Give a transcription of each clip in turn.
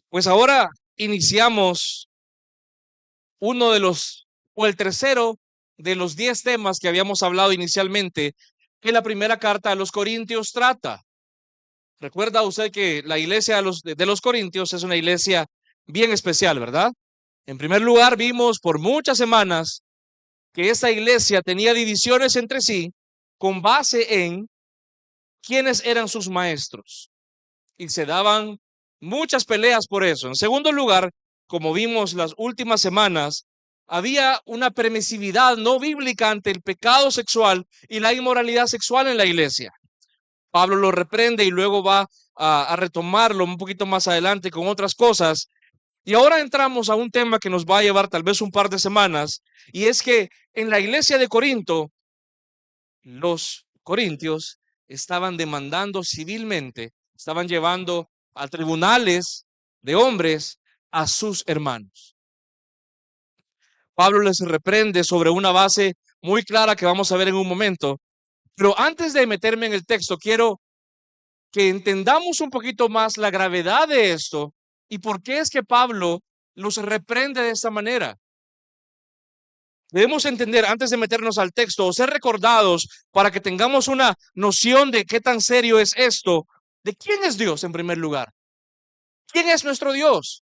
Pues ahora iniciamos uno de los, o el tercero de los 10 temas que habíamos hablado inicialmente, que la primera carta a los Corintios trata. Recuerda usted que la iglesia de los Corintios es una iglesia bien especial, ¿verdad? En primer lugar, vimos por muchas semanas que esta iglesia tenía divisiones entre sí con base en quiénes eran sus maestros. Y se daban muchas peleas por eso. En segundo lugar, como vimos las últimas semanas, había una permisividad no bíblica ante el pecado sexual y la inmoralidad sexual en la iglesia. Pablo lo reprende y luego va a retomarlo un poquito más adelante con otras cosas. Y ahora entramos a un tema que nos va a llevar tal vez un par de semanas, y es que en la iglesia de Corinto, los corintios estaban demandando civilmente, estaban llevando a tribunales de hombres a sus hermanos. Pablo les reprende sobre una base muy clara que vamos a ver en un momento, pero antes de meterme en el texto, quiero que entendamos un poquito más la gravedad de esto y por qué es que Pablo los reprende de esta manera. Debemos entender, antes de meternos al texto, o ser recordados para que tengamos una noción de qué tan serio es esto, de quién es Dios en primer lugar. ¿Quién es nuestro Dios?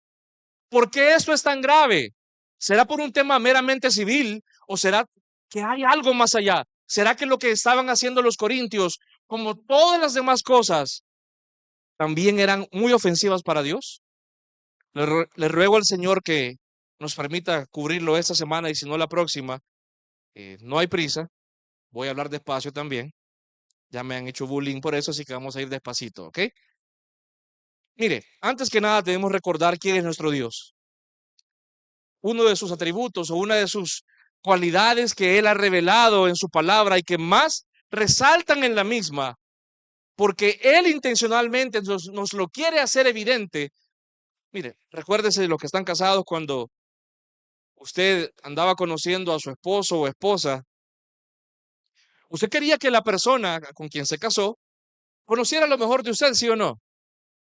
¿Por qué esto es tan grave? ¿Será por un tema meramente civil o será que hay algo más allá? ¿Será que lo que estaban haciendo los corintios, como todas las demás cosas, también eran muy ofensivas para Dios? Le ruego al Señor que nos permita cubrirlo esta semana y si no la próxima. No hay prisa. Voy a hablar despacio también. Ya me han hecho bullying por eso, así que vamos a ir despacito, ¿ok? Mire, antes que nada debemos recordar quién es nuestro Dios. Uno de sus atributos o una de sus cualidades que Él ha revelado en su palabra y que más resaltan en la misma, porque Él intencionalmente nos lo quiere hacer evidente. Mire, recuérdese de los que están casados cuando usted andaba conociendo a su esposo o esposa. Usted quería que la persona con quien se casó conociera lo mejor de usted, ¿sí o no?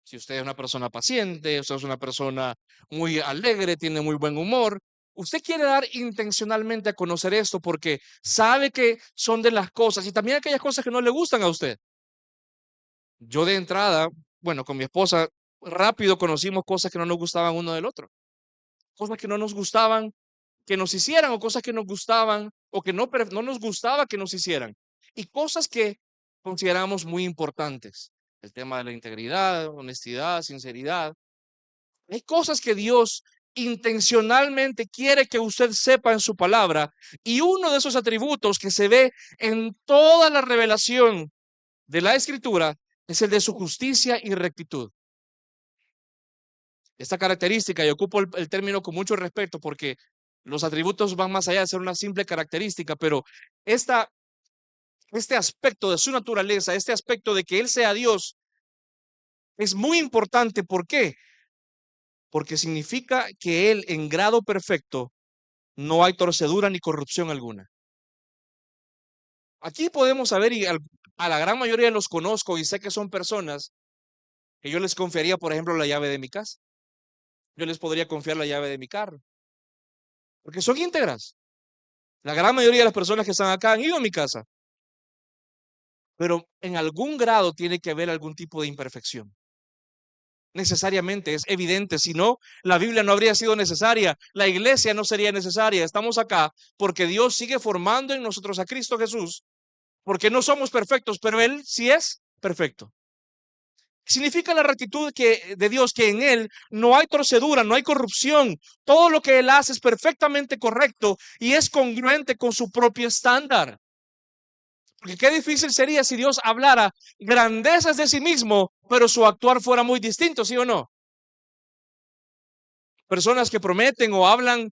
Si usted es una persona paciente, usted es una persona muy alegre, tiene muy buen humor, usted quiere dar intencionalmente a conocer esto porque sabe que son de las cosas y también aquellas cosas que no le gustan a usted. Yo de entrada, bueno, con mi esposa rápido conocimos cosas que no nos gustaban uno del otro, cosas que no nos gustaban que nos hicieran o cosas que nos gustaban o que no nos gustaba que nos hicieran y cosas que consideramos muy importantes. El tema de la integridad, honestidad, sinceridad. Hay cosas que Dios intencionalmente quiere que usted sepa en su palabra y uno de esos atributos que se ve en toda la revelación de la Escritura es el de su justicia y rectitud. Esta característica, y ocupo el término con mucho respeto porque los atributos van más allá de ser una simple característica, pero esta, este aspecto de su naturaleza, este aspecto de que Él sea Dios, es muy importante. ¿Por qué? Porque significa que Él en grado perfecto no hay torcedura ni corrupción alguna. Aquí podemos saber, y a la gran mayoría los conozco y sé que son personas que yo les confiaría, por ejemplo, la llave de mi casa. Yo les podría confiar la llave de mi carro, porque son íntegras. La gran mayoría de las personas que están acá han ido a mi casa, pero en algún grado tiene que haber algún tipo de imperfección. Necesariamente es evidente, si no, la Biblia no habría sido necesaria, la iglesia no sería necesaria. Estamos acá porque Dios sigue formando en nosotros a Cristo Jesús, porque no somos perfectos, pero Él sí es perfecto. Significa la rectitud de Dios, que en Él no hay torcedura, no hay corrupción. Todo lo que Él hace es perfectamente correcto y es congruente con su propio estándar. Porque qué difícil sería si Dios hablara grandezas de sí mismo, pero su actuar fuera muy distinto, ¿sí o no? Personas que prometen o hablan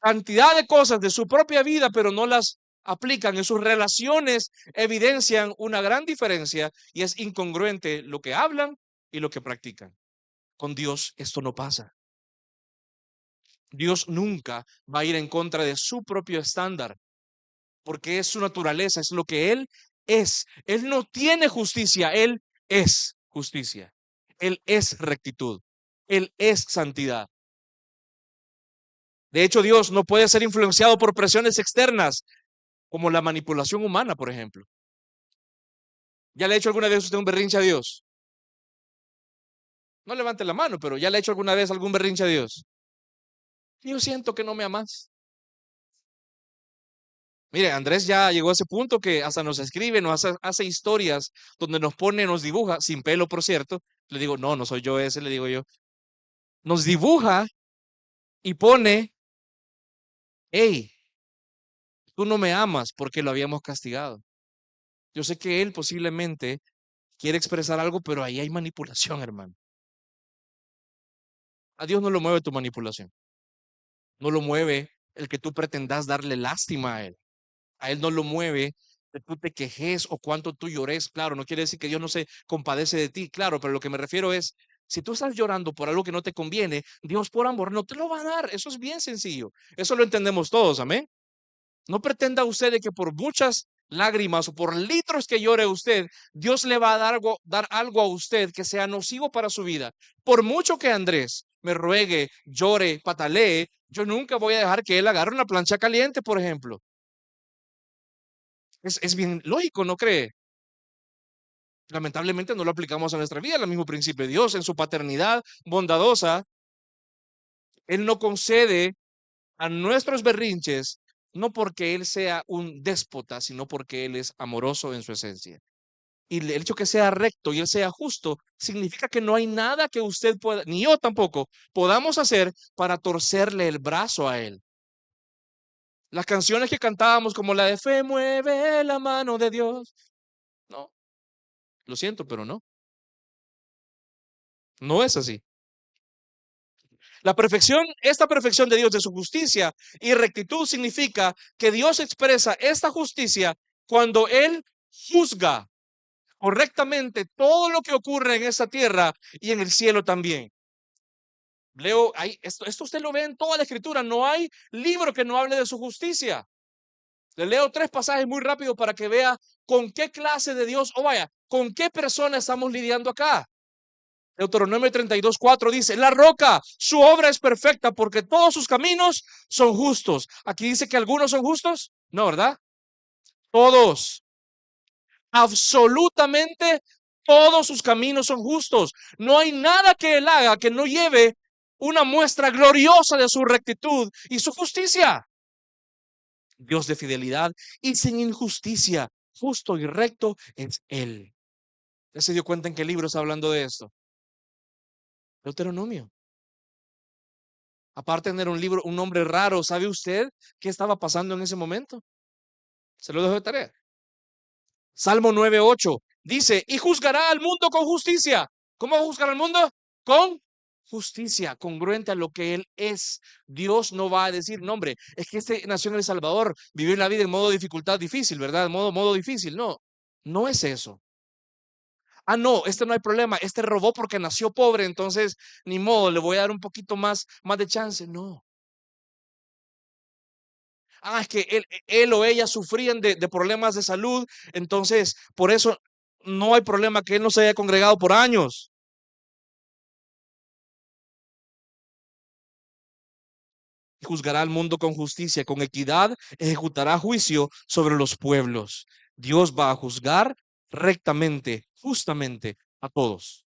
cantidad de cosas de su propia vida, pero no las aplican en sus relaciones, evidencian una gran diferencia y es incongruente lo que hablan y lo que practican. Con Dios esto no pasa. Dios nunca va a ir en contra de su propio estándar, porque es su naturaleza, es lo que Él es. Él no tiene justicia, Él es justicia. Él es rectitud. Él es santidad. De hecho, Dios no puede ser influenciado por presiones externas, como la manipulación humana, por ejemplo. ¿Ya le ha hecho alguna vez usted un berrinche a Dios? No levante la mano, pero ¿ya le ha hecho alguna vez algún berrinche a Dios? Yo siento que no me amas. Mire, Andrés ya llegó a ese punto que hasta nos escribe, hace historias donde nos pone, nos dibuja, sin pelo, por cierto. Le digo, no, no soy yo ese, le digo yo. Nos dibuja y pone, hey, tú no me amas porque lo habíamos castigado. Yo sé que él posiblemente quiere expresar algo, pero ahí hay manipulación, hermano. A Dios no lo mueve tu manipulación. No lo mueve el que tú pretendas darle lástima a él. A él no lo mueve que tú te quejes o cuánto tú llores. Claro, no quiere decir que Dios no se compadece de ti, claro, pero lo que me refiero es, si tú estás llorando por algo que no te conviene, Dios por amor no te lo va a dar. Eso es bien sencillo. Eso lo entendemos todos, amén. No pretenda usted de que por muchas lágrimas o por litros que llore usted, Dios le va a dar algo a usted que sea nocivo para su vida. Por mucho que Andrés me ruegue, llore, patalee, yo nunca voy a dejar que él agarre una plancha caliente, por ejemplo. Es bien lógico, ¿no cree? Lamentablemente no lo aplicamos a nuestra vida, el mismo principio de Dios en su paternidad bondadosa. Él no concede a nuestros berrinches, no porque Él sea un déspota, sino porque Él es amoroso en su esencia. Y el hecho que sea recto y Él sea justo, significa que no hay nada que usted pueda, ni yo tampoco, podamos hacer para torcerle el brazo a Él. Las canciones que cantábamos como la de Fe mueve la mano de Dios. No, lo siento, pero no. No es así. La perfección, esta perfección de Dios, de su justicia y rectitud, significa que Dios expresa esta justicia cuando Él juzga correctamente todo lo que ocurre en esta tierra y en el cielo también. Leo, esto usted lo ve en toda la escritura, no hay libro que no hable de su justicia. Le leo 3 pasajes muy rápido para que vea con qué clase de Dios, o vaya, con qué persona estamos lidiando acá. Deuteronomio 32:4 dice, la roca, su obra es perfecta porque todos sus caminos son justos. Aquí dice que algunos son justos. No, ¿verdad? Todos, absolutamente todos sus caminos son justos. No hay nada que él haga que no lleve una muestra gloriosa de su rectitud y su justicia. Dios de fidelidad y sin injusticia, justo y recto es él. ¿Ya se dio cuenta en qué libro está hablando de esto? Deuteronomio. Aparte de tener un libro, un nombre raro, ¿sabe usted qué estaba pasando en ese momento? Se lo dejo de tarea. Salmo 9:8 dice, y juzgará al mundo con justicia. ¿Cómo va a juzgar al mundo? Con justicia, congruente a lo que él es. Dios no va a decir, no, hombre, es que este nació en El Salvador, vivió la vida en modo dificultad difícil, ¿verdad? Modo difícil. No, no es eso. Ah, no, este no hay problema. Este robó porque nació pobre, entonces ni modo, le voy a dar un poquito más de chance. No. Ah, es que él o ella sufrían de problemas de salud, entonces por eso no hay problema que él no se haya congregado por años. Juzgará al mundo con justicia, con equidad, ejecutará juicio sobre los pueblos. Dios va a juzgar rectamente, justamente a todos.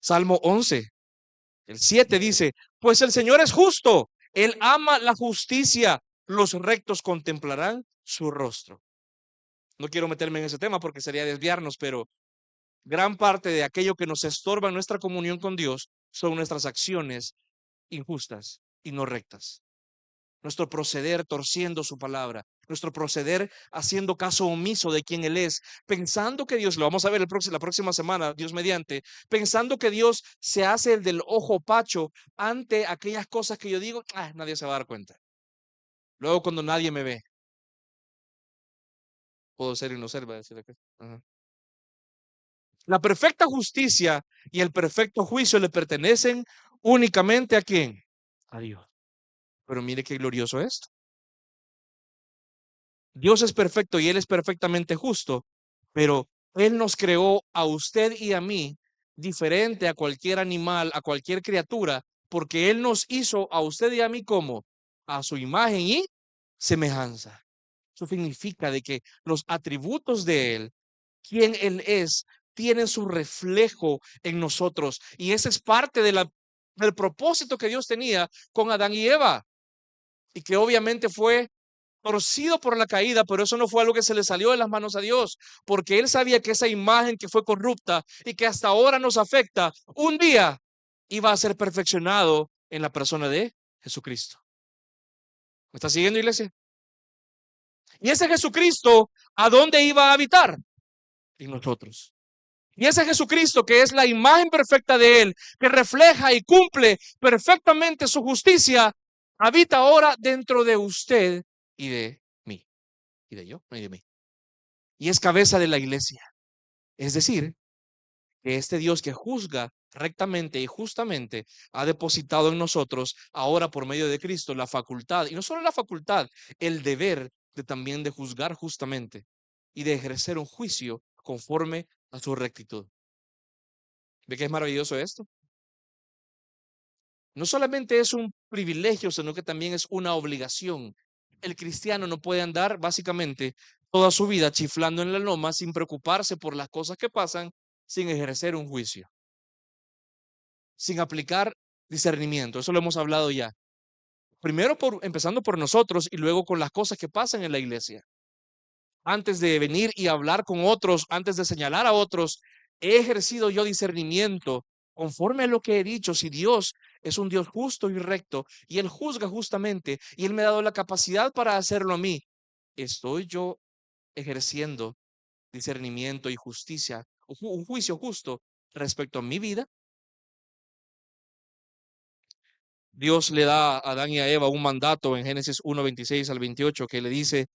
Salmo 11, el 7 dice, pues el Señor es justo, Él ama la justicia, los rectos contemplarán su rostro. No quiero meterme en ese tema porque sería desviarnos, pero gran parte de aquello que nos estorba en nuestra comunión con Dios son nuestras acciones injustas y no rectas. Nuestro proceder torciendo su palabra, nuestro proceder haciendo caso omiso de quien Él es, pensando que Dios, lo vamos a ver la próxima semana, Dios mediante, pensando que Dios se hace el del ojo pacho ante aquellas cosas que yo digo, nadie se va a dar cuenta. Luego cuando nadie me ve, puedo ser y no ser, va a decir acá. Ajá. La perfecta justicia y el perfecto juicio le pertenecen únicamente ¿a quién? A Dios. Pero mire qué glorioso esto. Dios es perfecto y Él es perfectamente justo, pero Él nos creó a usted y a mí diferente a cualquier animal, a cualquier criatura, porque Él nos hizo a usted y a mí como a su imagen y semejanza. Eso significa de que los atributos de Él, quien Él es, tienen su reflejo en nosotros. Y ese es parte del propósito que Dios tenía con Adán y Eva. Y que obviamente fue torcido por la caída, pero eso no fue algo que se le salió de las manos a Dios, porque Él sabía que esa imagen que fue corrupta y que hasta ahora nos afecta, un día iba a ser perfeccionado en la persona de Jesucristo. ¿Me está siguiendo, iglesia? Y ese Jesucristo, ¿a dónde iba a habitar? En nosotros. Y ese Jesucristo, que es la imagen perfecta de Él, que refleja y cumple perfectamente su justicia, habita ahora dentro de usted y de mí. Y de yo y de mí. Y es cabeza de la iglesia. Es decir, que este Dios que juzga rectamente y justamente ha depositado en nosotros ahora por medio de Cristo la facultad, y no solo la facultad, el deber de también de juzgar justamente y de ejercer un juicio conforme a su rectitud. ¿Ve que es maravilloso esto? No solamente es un privilegio, sino que también es una obligación. El cristiano no puede andar básicamente toda su vida chiflando en la loma sin preocuparse por las cosas que pasan, sin ejercer un juicio, sin aplicar discernimiento. Eso lo hemos hablado ya. Primero empezando por nosotros y luego con las cosas que pasan en la iglesia. Antes de venir y hablar con otros, antes de señalar a otros, he ejercido yo discernimiento conforme a lo que he dicho. Si Dios es un Dios justo y recto y Él juzga justamente y Él me ha dado la capacidad para hacerlo a mí, ¿estoy yo ejerciendo discernimiento y justicia, un juicio justo respecto a mi vida? Dios le da a Adán y a Eva un mandato en Génesis 1:26 al 28 que le dice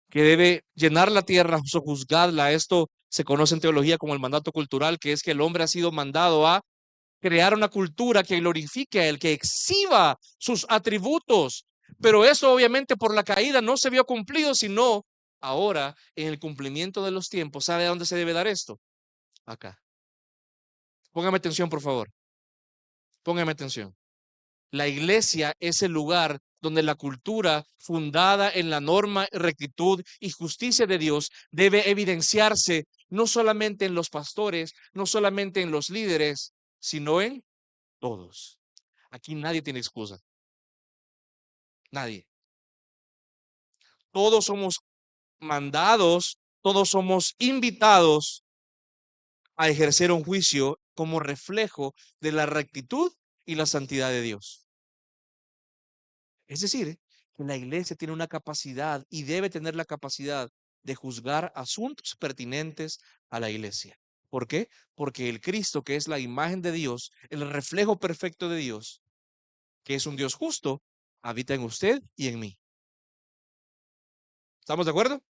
que debe llenar la tierra, sojuzgarla. Esto se conoce en teología como el mandato cultural, que es que el hombre ha sido mandado a crear una cultura que glorifique a él, que exhiba sus atributos. Pero eso obviamente por la caída no se vio cumplido, sino ahora en el cumplimiento de los tiempos. ¿Sabe a dónde se debe dar esto? Acá. Póngame atención, por favor. Póngame atención. La iglesia es el lugar donde la cultura fundada en la norma, rectitud y justicia de Dios debe evidenciarse no solamente en los pastores, no solamente en los líderes, sino en todos. Aquí nadie tiene excusa. Nadie. Todos somos mandados, todos somos invitados a ejercer un juicio como reflejo de la rectitud y la santidad de Dios. Es decir, que la iglesia tiene una capacidad y debe tener la capacidad de juzgar asuntos pertinentes a la iglesia. ¿Por qué? Porque el Cristo, que es la imagen de Dios, el reflejo perfecto de Dios, que es un Dios justo, habita en usted y en mí. ¿Estamos de acuerdo?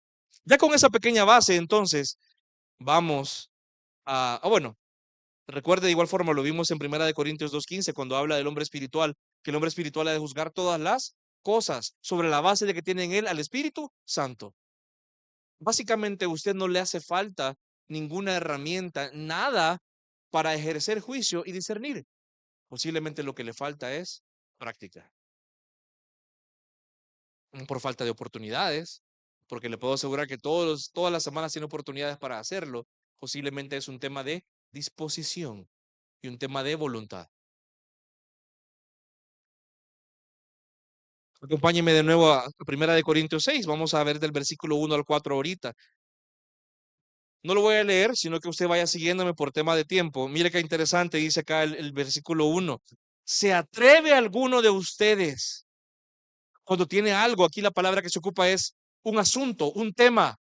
Ya con esa pequeña base, entonces, vamos bueno, recuerde de igual forma, lo vimos en 1 Corintios 2:15, cuando habla del hombre espiritual, que el hombre espiritual ha de juzgar todas las cosas sobre la base de que tiene en él al Espíritu Santo. Básicamente, a usted no le hace falta ninguna herramienta, nada para ejercer juicio y discernir. Posiblemente lo que le falta es práctica. Por falta de oportunidades, porque le puedo asegurar que todas las semanas tiene oportunidades para hacerlo. Posiblemente es un tema de disposición y un tema de voluntad. Acompáñeme de nuevo a 1 Corintios 6. Vamos a ver del versículo 1 al 4 ahorita. No lo voy a leer, sino que usted vaya siguiéndome por tema de tiempo. Mire qué interesante dice acá el versículo 1. ¿Se atreve alguno de ustedes cuando tiene algo? Aquí la palabra que se ocupa es un asunto, un tema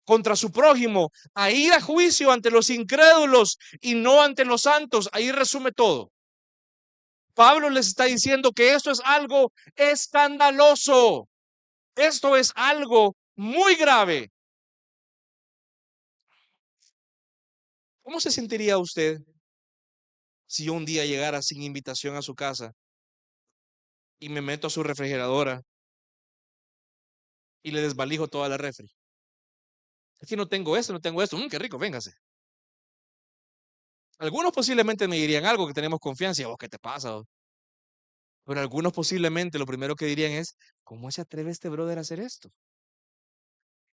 contra su prójimo, a ir a juicio ante los incrédulos y no ante los santos. Ahí resume todo. Pablo les está diciendo que esto es algo escandaloso. Esto es algo muy grave. ¿Cómo se sentiría usted si yo un día llegara sin invitación a su casa y me meto a su refrigeradora y le desvalijo toda la refri? Es que no tengo esto, no tengo esto. Qué rico, véngase. Algunos posiblemente me dirían algo que tenemos confianza. Y vos, ¿qué te pasa? Pero algunos posiblemente lo primero que dirían es, ¿cómo se atreve este brother a hacer esto?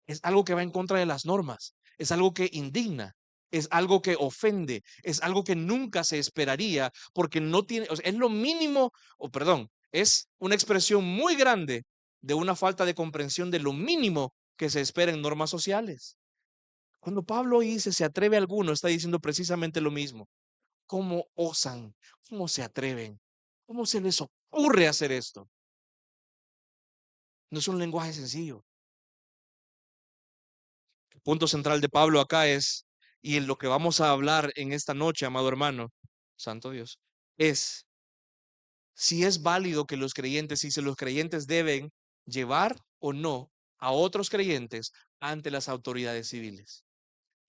Es algo que va en contra de las normas, es algo que indigna, es algo que ofende, es algo que nunca se esperaría porque no tiene, o sea, es lo mínimo, o perdón, es una expresión muy grande de una falta de comprensión de lo mínimo que se espera en normas sociales. Cuando Pablo dice se atreve alguno, está diciendo precisamente lo mismo. ¿Cómo osan? ¿Cómo se atreven? ¿Cómo se les ocurre hacer esto? No es un lenguaje sencillo. El punto central de Pablo acá es, y en lo que vamos a hablar en esta noche, amado hermano, santo Dios, es si es válido que los creyentes, si los creyentes deben llevar o no a otros creyentes ante las autoridades civiles.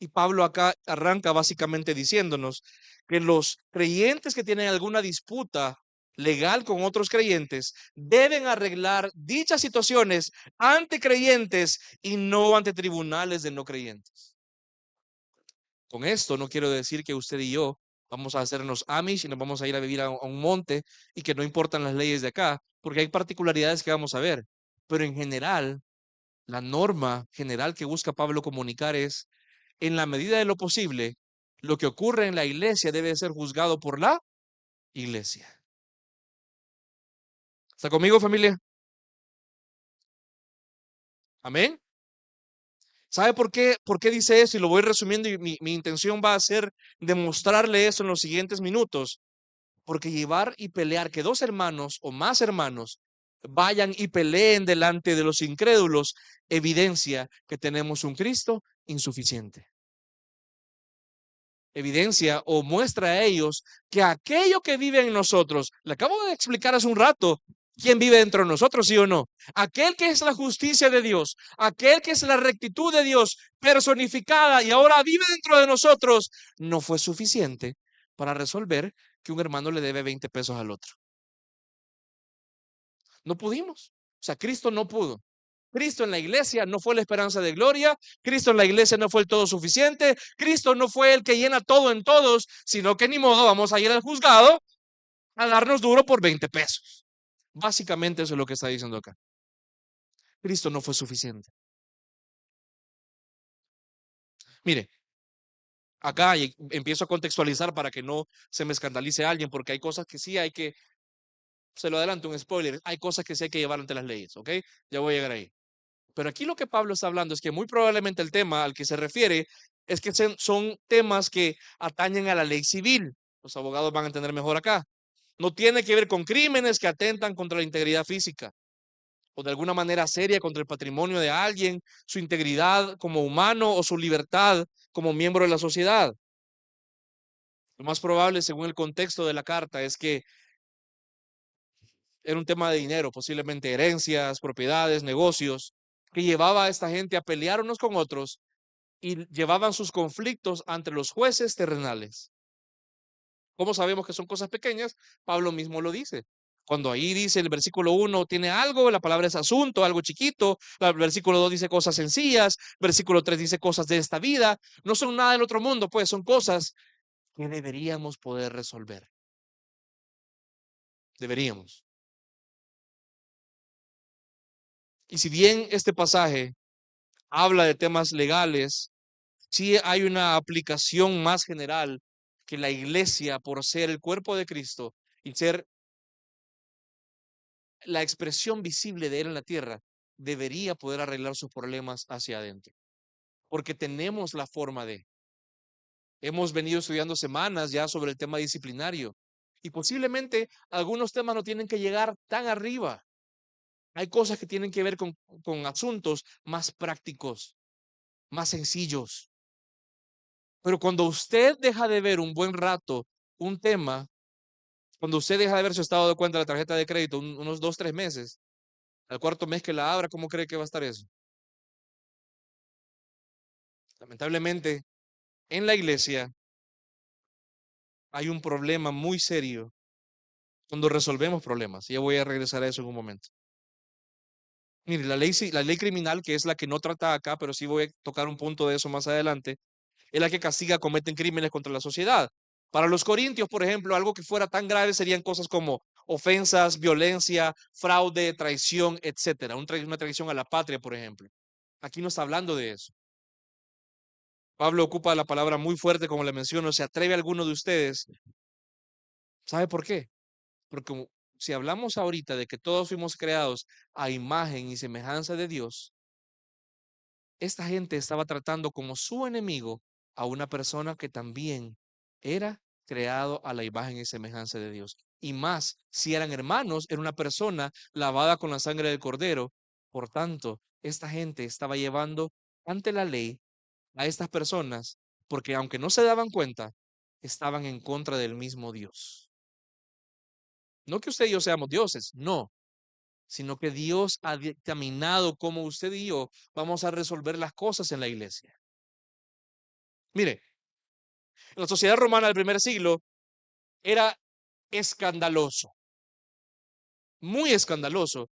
Y Pablo acá arranca básicamente diciéndonos que los creyentes que tienen alguna disputa legal con otros creyentes deben arreglar dichas situaciones ante creyentes y no ante tribunales de no creyentes. Con esto no quiero decir que usted y yo vamos a hacernos Amish y nos vamos a ir a vivir a un monte y que no importan las leyes de acá, porque hay particularidades que vamos a ver. Pero en general, la norma general que busca Pablo comunicar es, en la medida de lo posible, lo que ocurre en la iglesia debe ser juzgado por la iglesia. ¿Está conmigo, familia? Amén. ¿Sabe por qué dice eso? Y lo voy resumiendo y mi intención va a ser demostrarle eso en los siguientes minutos. Porque llevar y pelear, que dos hermanos o más hermanos vayan y peleen delante de los incrédulos, evidencia que tenemos un Cristo insuficiente. Evidencia o muestra a ellos que aquello que vive en nosotros, le acabo de explicar hace un rato, ¿quién vive dentro de nosotros, sí o no? Aquel que es la justicia de Dios, aquel que es la rectitud de Dios personificada y ahora vive dentro de nosotros, no fue suficiente para resolver que un hermano le debe 20 pesos al otro. No pudimos. O sea, Cristo no pudo. Cristo en la iglesia no fue la esperanza de gloria, Cristo en la iglesia no fue el todo suficiente, Cristo no fue el que llena todo en todos, sino que ni modo vamos a ir al juzgado a darnos duro por 20 pesos. Básicamente eso es lo que está diciendo acá. Cristo no fue suficiente. Mire, acá empiezo a contextualizar para que no se me escandalice a alguien, porque hay cosas que sí hay que, se lo adelanto, un spoiler, hay cosas que sí hay que llevar ante las leyes, ¿ok? Ya voy a llegar ahí. Pero aquí lo que Pablo está hablando es que muy probablemente el tema al que se refiere es que son temas que atañen a la ley civil. Los abogados van a entender mejor acá. No tiene que ver con crímenes que atentan contra la integridad física o de alguna manera seria contra el patrimonio de alguien, su integridad como humano o su libertad como miembro de la sociedad. Lo más probable, según el contexto de la carta, es que era un tema de dinero, posiblemente herencias, propiedades, negocios, que llevaba a esta gente a pelear unos con otros y llevaban sus conflictos ante los jueces terrenales. ¿Cómo sabemos que son cosas pequeñas? Pablo mismo lo dice. Cuando ahí dice el versículo 1 tiene algo, la palabra es asunto, algo chiquito, el versículo 2 dice cosas sencillas, versículo 3 dice cosas de esta vida, no son nada del otro mundo, pues son cosas que deberíamos poder resolver. Deberíamos. Y si bien este pasaje habla de temas legales, sí hay una aplicación más general que la iglesia, por ser el cuerpo de Cristo y ser la expresión visible de Él en la tierra, debería poder arreglar sus problemas hacia adentro. Porque tenemos la forma de. Hemos venido estudiando semanas ya sobre el tema disciplinario y posiblemente algunos temas no tienen que llegar tan arriba. Hay cosas que tienen que ver con asuntos más prácticos, más sencillos. Pero cuando usted deja de ver un buen rato un tema, cuando usted deja de ver su estado de cuenta de la tarjeta de crédito unos 2, 3 meses, al cuarto mes que la abra, ¿cómo cree que va a estar eso? Lamentablemente, en la iglesia hay un problema muy serio cuando resolvemos problemas. Ya voy a regresar a eso en un momento. Mire, la ley criminal, que es la que no trata acá, pero sí voy a tocar un punto de eso más adelante, es la que castiga a cometen crímenes contra la sociedad. Para los corintios, por ejemplo, algo que fuera tan grave serían cosas como ofensas, violencia, fraude, traición, etcétera. Una traición a la patria, por ejemplo. Aquí no está hablando de eso. Pablo ocupa la palabra muy fuerte, como le menciono. ¿Se atreve alguno de ustedes? ¿Sabe por qué? Porque si hablamos ahorita de que todos fuimos creados a imagen y semejanza de Dios, esta gente estaba tratando como su enemigo a una persona que también era creado a la imagen y semejanza de Dios. Y más, si eran hermanos, era una persona lavada con la sangre del Cordero. Por tanto, esta gente estaba llevando ante la ley a estas personas porque aunque no se daban cuenta, estaban en contra del mismo Dios. No que usted y yo seamos dioses, no, sino que Dios ha dictaminado cómo usted y yo vamos a resolver las cosas en la iglesia. Mire, en la sociedad romana del primer siglo era escandaloso, muy escandaloso,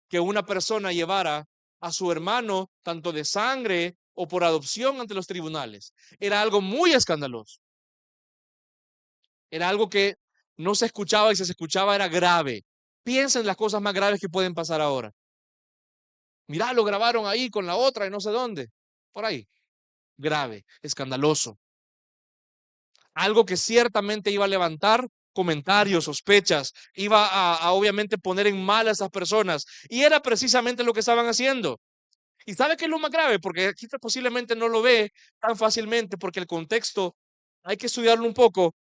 que una persona llevara a su hermano, tanto de sangre o por adopción, ante los tribunales. Era algo muy escandaloso. Era algo que no se escuchaba y si se escuchaba era grave. Piensen en las cosas más graves que pueden pasar ahora. Mirá, lo grabaron ahí con la otra y no sé dónde. Por ahí. Grave, escandaloso. Algo que ciertamente iba a levantar comentarios, sospechas, iba a obviamente poner en mal a esas personas. Y era precisamente lo que estaban haciendo. ¿Y sabe qué es lo más grave? Porque aquí posiblemente no lo ve tan fácilmente porque el contexto hay que estudiarlo un poco.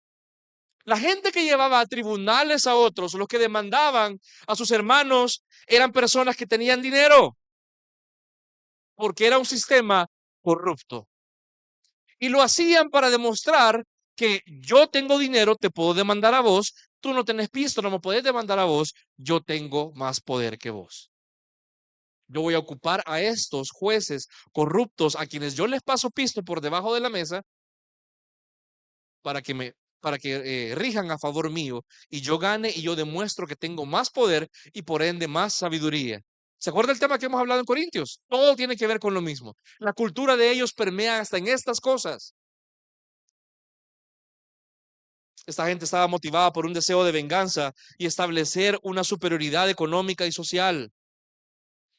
La gente que llevaba a tribunales a otros, los que demandaban a sus hermanos, eran personas que tenían dinero, porque era un sistema corrupto. Y lo hacían para demostrar que yo tengo dinero, te puedo demandar a vos, tú no tenés pisto, no me podés demandar a vos, yo tengo más poder que vos. Yo voy a ocupar a estos jueces corruptos a quienes yo les paso pisto por debajo de la mesa para que rijan a favor mío y yo gane y yo demuestro que tengo más poder y por ende más sabiduría. ¿Se acuerda el tema que hemos hablado en Corintios? Todo tiene que ver con lo mismo. La cultura de ellos permea hasta en estas cosas. Esta gente estaba motivada por un deseo de venganza y establecer una superioridad económica y social.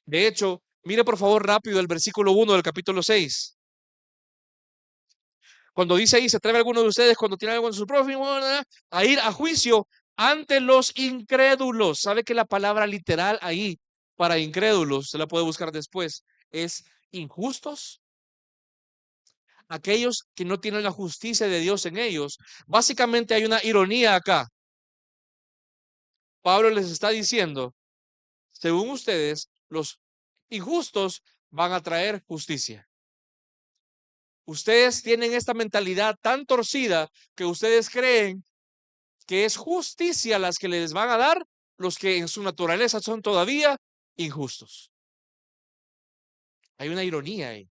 De hecho, mire por favor rápido el versículo 1 del capítulo 6. Cuando dice ahí, se atreve alguno de ustedes cuando tiene algo en su prójimo a ir a juicio ante los incrédulos. ¿Sabe que la palabra literal ahí para incrédulos, se la puede buscar después, es injustos? Aquellos que no tienen la justicia de Dios en ellos. Básicamente hay una ironía acá. Pablo les está diciendo, según ustedes, los injustos van a traer justicia. Ustedes tienen esta mentalidad tan torcida que ustedes creen que es justicia las que les van a dar los que en su naturaleza son todavía injustos. Hay una ironía ahí.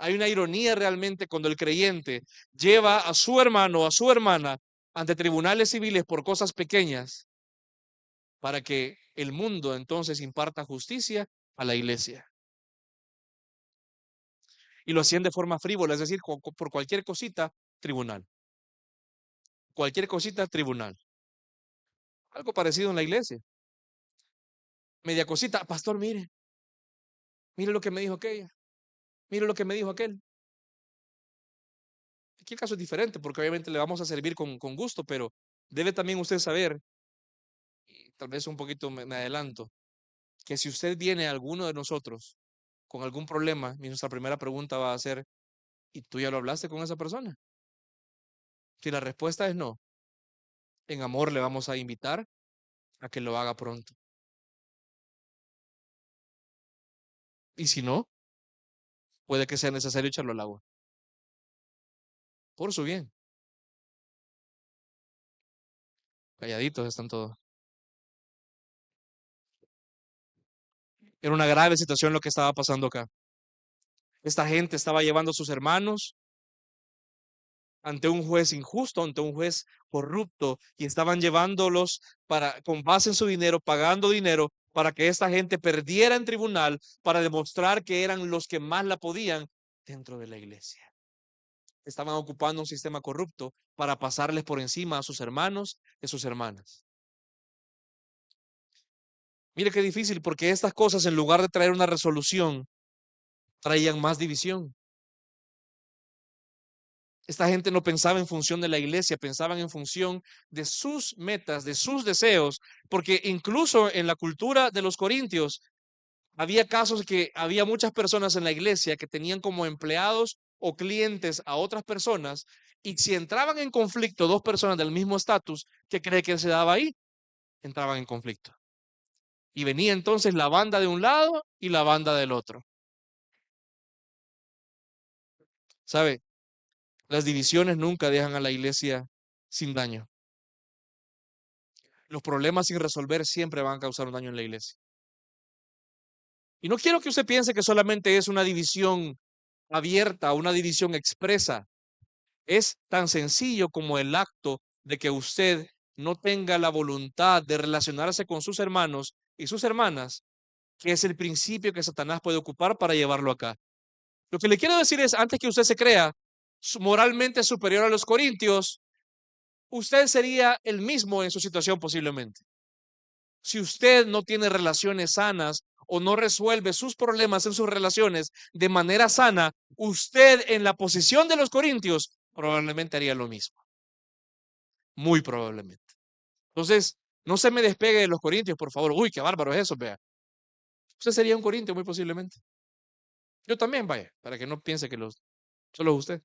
Hay una ironía realmente cuando el creyente lleva a su hermano o a su hermana ante tribunales civiles por cosas pequeñas para que el mundo entonces imparta justicia a la iglesia. Y lo hacían de forma frívola, es decir, por cualquier cosita, tribunal. Cualquier cosita, tribunal. Algo parecido en la iglesia. Media cosita, pastor, mire lo que me dijo aquella, mire lo que me dijo aquel. Aquí el caso es diferente porque obviamente le vamos a servir con gusto, pero debe también usted saber, y tal vez un poquito me adelanto, que si usted viene a alguno de nosotros con algún problema, nuestra primera pregunta va a ser, ¿y tú ya lo hablaste con esa persona? Si la respuesta es no, en amor le vamos a invitar a que lo haga pronto. Y si no, puede que sea necesario echarlo al agua. Por su bien. Calladitos están todos. Era una grave situación lo que estaba pasando acá. Esta gente estaba llevando a sus hermanos ante un juez injusto, ante un juez corrupto, y estaban llevándolos con base en su dinero, pagando dinero para que esta gente perdiera en tribunal para demostrar que eran los que más la podían dentro de la iglesia. estaban ocupando un sistema corrupto para pasarles por encima a sus hermanos y a sus hermanas. Mire qué difícil, porque estas cosas, en lugar de traer una resolución, traían más división. Esta gente no pensaba en función de la iglesia, pensaban en función de sus metas, de sus deseos, porque incluso en la cultura de los corintios había casos que había muchas personas en la iglesia que tenían como empleados o clientes a otras personas, y si entraban en conflicto dos personas del mismo estatus, ¿qué cree que se daba ahí? Entraban en conflicto. Y venía entonces la banda de un lado y la banda del otro. ¿Sabe? Las divisiones nunca dejan a la iglesia sin daño. Los problemas sin resolver siempre van a causar un daño en la iglesia. Y no quiero que usted piense que solamente es una división abierta, una división expresa. Es tan sencillo como el acto de que usted no tenga la voluntad de relacionarse con sus hermanos y sus hermanas, que es el principio que Satanás puede ocupar para llevarlo acá. Lo que le quiero decir es, antes que usted se crea moralmente superior a los corintios, usted sería el mismo en su situación posiblemente. Si usted no tiene relaciones sanas o no resuelve sus problemas en sus relaciones de manera sana, usted en la posición de los corintios probablemente haría lo mismo. Muy probablemente. Entonces, no se me despegue de los corintios, por favor. Uy, qué bárbaro es eso, vea. Usted sería un corintio muy posiblemente. Yo también, vaya, para que no piense que solo usted.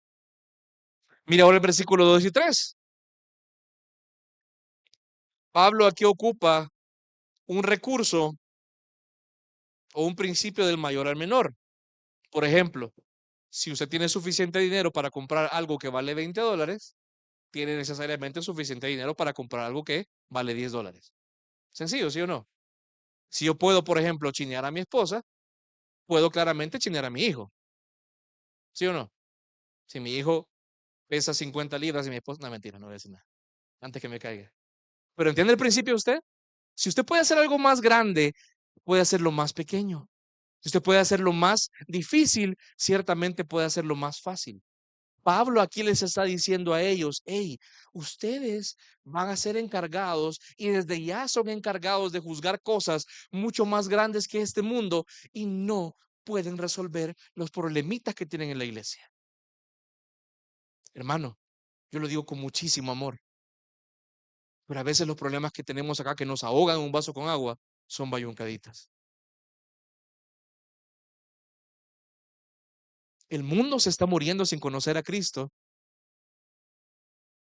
Mira ahora el versículo 2 y 3. Pablo aquí ocupa un recurso o un principio del mayor al menor. Por ejemplo, si usted tiene suficiente dinero para comprar algo que vale $20, tiene necesariamente suficiente dinero para comprar algo que vale $10. Sencillo, ¿sí o no? Si yo puedo, por ejemplo, chinear a mi esposa, puedo claramente chinear a mi hijo. ¿Sí o no? Si mi hijo pesa 50 libras y mi esposa, no, mentira, no voy a decir nada. Antes que me caiga. Pero ¿entiende el principio usted? Si usted puede hacer algo más grande, puede hacerlo más pequeño. Si usted puede hacerlo más difícil, ciertamente puede hacerlo más fácil. Pablo aquí les está diciendo a ellos, hey, ustedes van a ser encargados y desde ya son encargados de juzgar cosas mucho más grandes que este mundo y no pueden resolver los problemitas que tienen en la iglesia. Hermano, yo lo digo con muchísimo amor, pero a veces los problemas que tenemos acá que nos ahogan en un vaso con agua son bayuncaditas. El mundo se está muriendo sin conocer a Cristo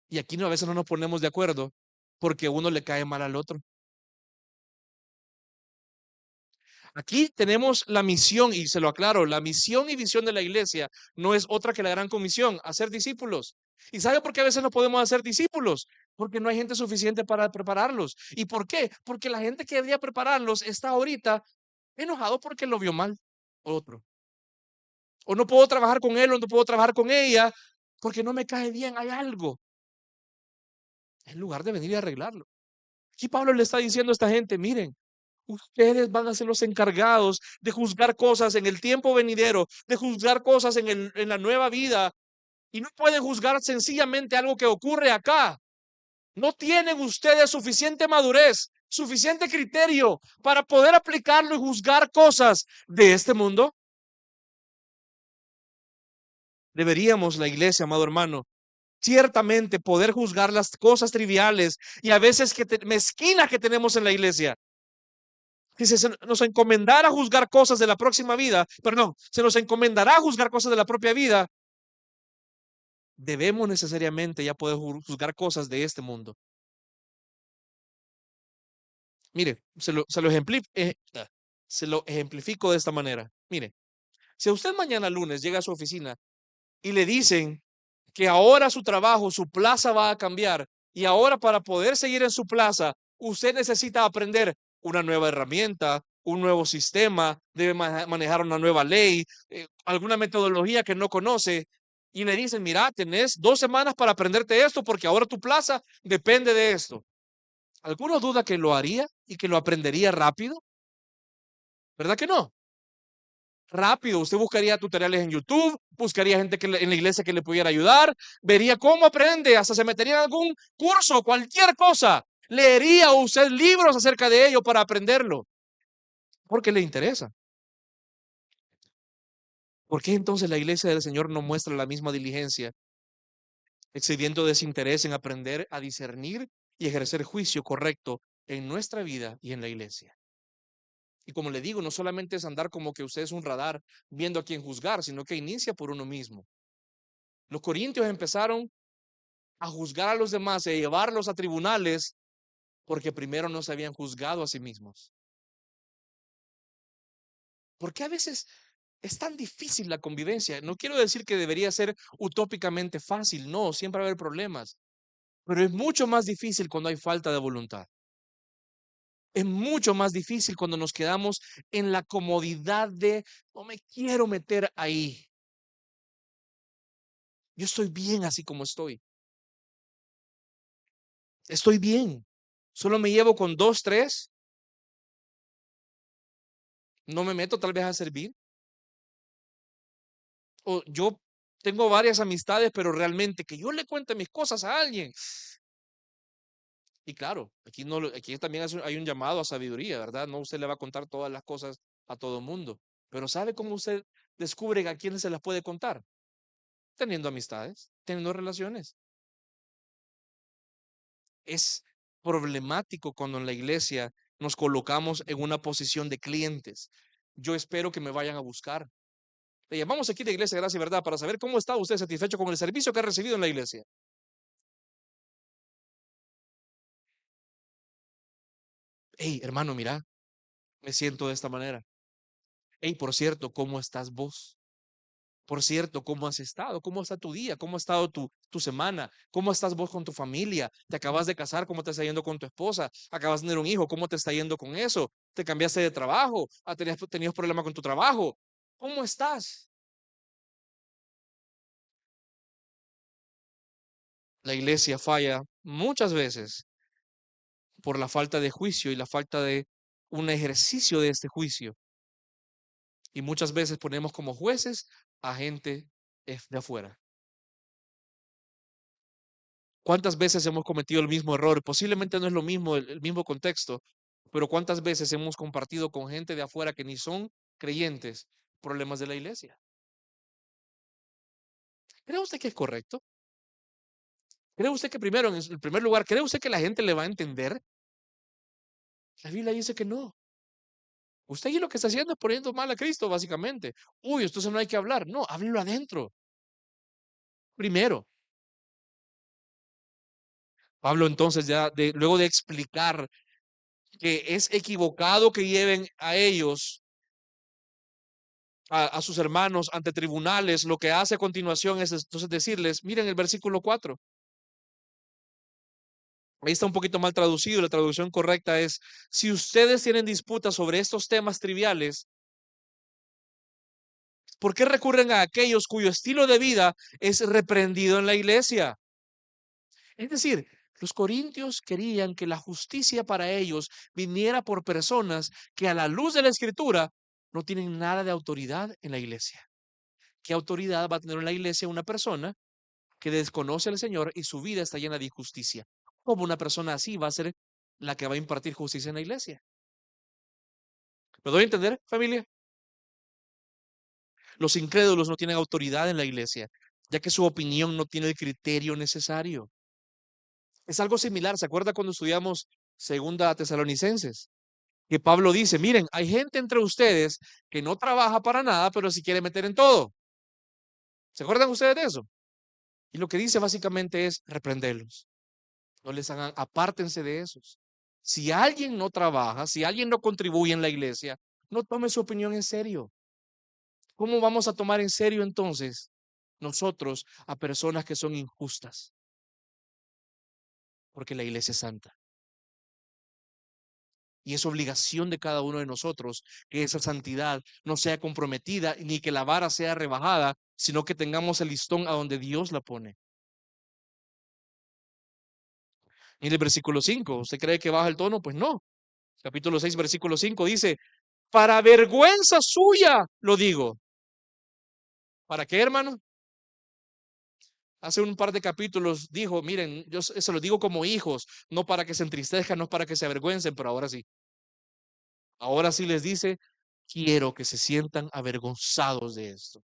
y aquí a veces no nos ponemos de acuerdo porque uno le cae mal al otro. Aquí tenemos la misión, y se lo aclaro, la misión y visión de la iglesia no es otra que la gran comisión, hacer discípulos. ¿Y sabe por qué a veces no podemos hacer discípulos? Porque no hay gente suficiente para prepararlos. ¿Y por qué? Porque la gente que debería prepararlos está ahorita enojado porque lo vio mal otro. O no puedo trabajar con él o no puedo trabajar con ella porque no me cae bien, hay algo. En lugar de venir y arreglarlo. Aquí Pablo le está diciendo a esta gente, miren, ustedes van a ser los encargados de juzgar cosas en el tiempo venidero, de juzgar cosas en la nueva vida. Y no pueden juzgar sencillamente algo que ocurre acá. No tienen ustedes suficiente madurez, suficiente criterio para poder aplicarlo y juzgar cosas de este mundo. Deberíamos, la iglesia, amado hermano, ciertamente poder juzgar las cosas triviales y a veces mezquinas que tenemos en la iglesia. Que se nos encomendará juzgar cosas de la próxima vida, perdón, se nos encomendará juzgar cosas de la propia vida, debemos necesariamente ya poder juzgar cosas de este mundo. Mire, se lo ejemplifico de esta manera. Mire, si a usted mañana lunes llega a su oficina y le dicen que ahora su trabajo, su plaza va a cambiar y ahora para poder seguir en su plaza, usted necesita aprender una nueva herramienta, un nuevo sistema, debe manejar una nueva ley, alguna metodología que no conoce. Y le dicen, mira, tenés 2 semanas para aprenderte esto porque ahora tu plaza depende de esto. ¿Alguno duda que lo haría y que lo aprendería rápido? ¿Verdad que no? Rápido, usted buscaría tutoriales en YouTube, buscaría gente en la iglesia que le pudiera ayudar, vería cómo aprende, hasta se metería en algún curso, cualquier cosa. Leería usted libros acerca de ello para aprenderlo, porque le interesa. ¿Por qué entonces la iglesia del Señor no muestra la misma diligencia, exhibiendo desinterés en aprender a discernir y ejercer juicio correcto en nuestra vida y en la iglesia? Y como le digo, no solamente es andar como que usted es un radar viendo a quién juzgar, sino que inicia por uno mismo. Los corintios empezaron a juzgar a los demás y a llevarlos a tribunales porque primero no se habían juzgado a sí mismos. Porque a veces es tan difícil la convivencia. No quiero decir que debería ser utópicamente fácil, no, siempre va a haber problemas, pero es mucho más difícil cuando hay falta de voluntad. Es mucho más difícil cuando nos quedamos en la comodidad de no me quiero meter ahí. Yo estoy bien así como estoy. Estoy bien. Solo me llevo con dos, tres. No me meto tal vez a servir. O yo tengo varias amistades, pero realmente que yo le cuente mis cosas a alguien. Y claro, aquí, no, aquí también hay un llamado a sabiduría, ¿verdad? No usted le va a contar todas las cosas a todo mundo. Pero ¿sabe cómo usted descubre a quién se las puede contar? Teniendo amistades, teniendo relaciones. Es problemático cuando en la iglesia nos colocamos en una posición de clientes. Yo espero que me vayan a buscar. Le llamamos aquí de Iglesia Gracia y Verdad para saber cómo está usted satisfecho con el servicio que ha recibido en la iglesia. Hey, hermano, mira, me siento de esta manera. Hey, por cierto, ¿cómo estás vos? Por cierto, ¿cómo has estado? ¿Cómo está tu día? ¿Cómo ha estado tu semana? ¿Cómo estás vos con tu familia? ¿Te acabas de casar? ¿Cómo te está yendo con tu esposa? ¿Acabas de tener un hijo? ¿Cómo te está yendo con eso? ¿Te cambiaste de trabajo? ¿Has tenido problemas con tu trabajo? ¿Cómo estás? La iglesia falla muchas veces por la falta de juicio y la falta de un ejercicio de este juicio. Y muchas veces ponemos como jueces a gente de afuera. ¿Cuántas veces hemos cometido el mismo error? Posiblemente no es lo mismo, el mismo contexto, pero ¿cuántas veces hemos compartido con gente de afuera que ni son creyentes problemas de la iglesia? ¿Cree usted que es correcto? ¿Cree usted que primero, en el primer lugar, cree usted que la gente le va a entender? La Biblia dice que no. Usted ahí lo que está haciendo es poniendo mal a Cristo, básicamente. Uy, entonces no hay que hablar. No, háblelo adentro. Primero, Pablo entonces luego de explicar que es equivocado que lleven a ellos, a sus hermanos ante tribunales, lo que hace a continuación es entonces decirles, miren el versículo 4. Ahí está un poquito mal traducido, la traducción correcta es, si ustedes tienen disputas sobre estos temas triviales, ¿por qué recurren a aquellos cuyo estilo de vida es reprendido en la iglesia? Es decir, los corintios querían que la justicia para ellos viniera por personas que a la luz de la escritura no tienen nada de autoridad en la iglesia. ¿Qué autoridad va a tener en la iglesia una persona que desconoce al Señor y su vida está llena de injusticia? ¿Cómo una persona así va a ser la que va a impartir justicia en la iglesia? ¿Me doy a entender, familia? Los incrédulos no tienen autoridad en la iglesia, ya que su opinión no tiene el criterio necesario. Es algo similar, ¿se acuerda cuando estudiamos Segunda Tesalonicenses? Que Pablo dice, miren, hay gente entre ustedes que no trabaja para nada, pero se quiere meter en todo. ¿Se acuerdan ustedes de eso? Y lo que dice básicamente es reprenderlos. No les hagan, apártense de esos. Si alguien no trabaja, si alguien no contribuye en la iglesia, no tome su opinión en serio. ¿Cómo vamos a tomar en serio entonces nosotros a personas que son injustas? Porque la iglesia es santa. Y es obligación de cada uno de nosotros que esa santidad no sea comprometida ni que la vara sea rebajada, sino que tengamos el listón a donde Dios la pone. En el versículo 5, ¿usted cree que baja el tono? Pues no. Capítulo 6, versículo 5 dice, Para vergüenza suya, lo digo. ¿Para qué, hermano? Hace un par de capítulos dijo, miren, yo se lo digo como hijos, no para que se entristezcan, no para que se avergüencen, pero ahora sí. Ahora sí les dice, quiero que se sientan avergonzados de esto.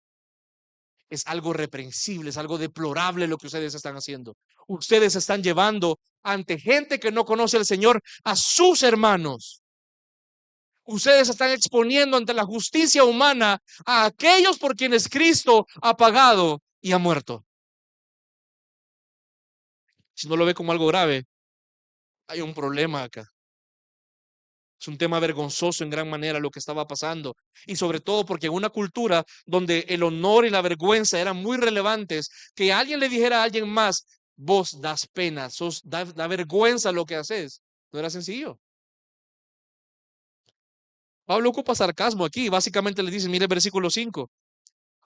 Es algo reprensible, es algo deplorable lo que ustedes están haciendo. Ustedes están llevando ante gente que no conoce al Señor a sus hermanos. Ustedes están exponiendo ante la justicia humana a aquellos por quienes Cristo ha pagado y ha muerto. Si no lo ve como algo grave, hay un problema acá. Es un tema vergonzoso en gran manera lo que estaba pasando. Y sobre todo porque en una cultura donde el honor y la vergüenza eran muy relevantes, que alguien le dijera a alguien más, vos das pena, da vergüenza lo que haces, no era sencillo. Pablo ocupa sarcasmo aquí, básicamente le dice, mire el versículo 5,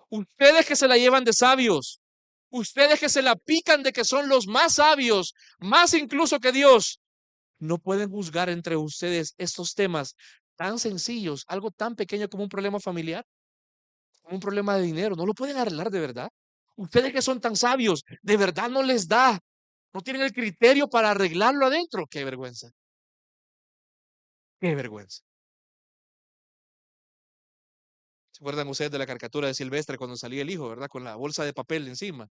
ustedes que se la llevan de sabios, ustedes que se la pican de que son los más sabios, más incluso que Dios, no pueden juzgar entre ustedes estos temas tan sencillos, algo tan pequeño como un problema familiar, como un problema de dinero, no lo pueden arreglar de verdad. Ustedes que son tan sabios, de verdad no les da, no tienen el criterio para arreglarlo adentro. Qué vergüenza, qué vergüenza. ¿Se acuerdan ustedes de la caricatura de Silvestre cuando salía el hijo, verdad? Con la bolsa de papel encima.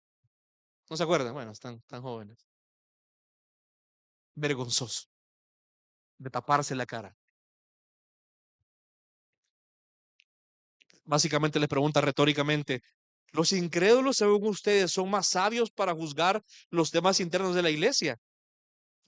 ¿No se acuerdan? Bueno, están tan jóvenes. Vergonzoso, de taparse la cara. Básicamente les pregunta retóricamente, ¿los incrédulos, según ustedes, son más sabios para juzgar los temas internos de la iglesia?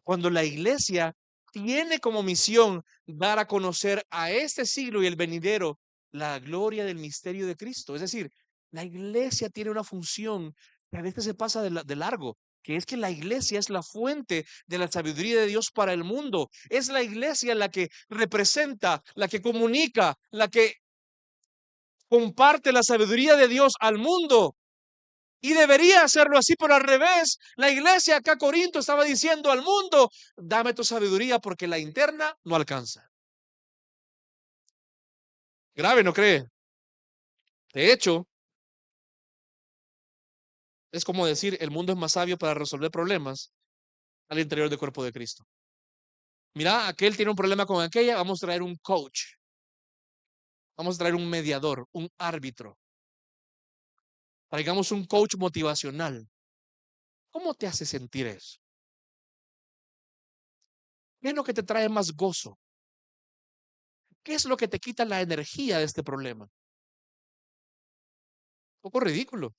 Cuando la iglesia tiene como misión dar a conocer a este siglo y el venidero la gloria del misterio de Cristo. Es decir, la iglesia tiene una función que a veces se pasa de largo, que es que la iglesia es la fuente de la sabiduría de Dios para el mundo. Es la iglesia la que representa, la que comunica, la que comparte la sabiduría de Dios al mundo. Y debería hacerlo así, pero al revés. La iglesia acá Corinto estaba diciendo al mundo, dame tu sabiduría porque la interna no alcanza. Grave, ¿no cree? De hecho, es como decir, el mundo es más sabio para resolver problemas al interior del cuerpo de Cristo. Mira, aquel tiene un problema con aquella, vamos a traer un coach, vamos a traer un mediador, un árbitro. Traigamos un coach motivacional. ¿Cómo te hace sentir eso? ¿Qué es lo que te trae más gozo? ¿Qué es lo que te quita la energía de este problema? Un poco ridículo.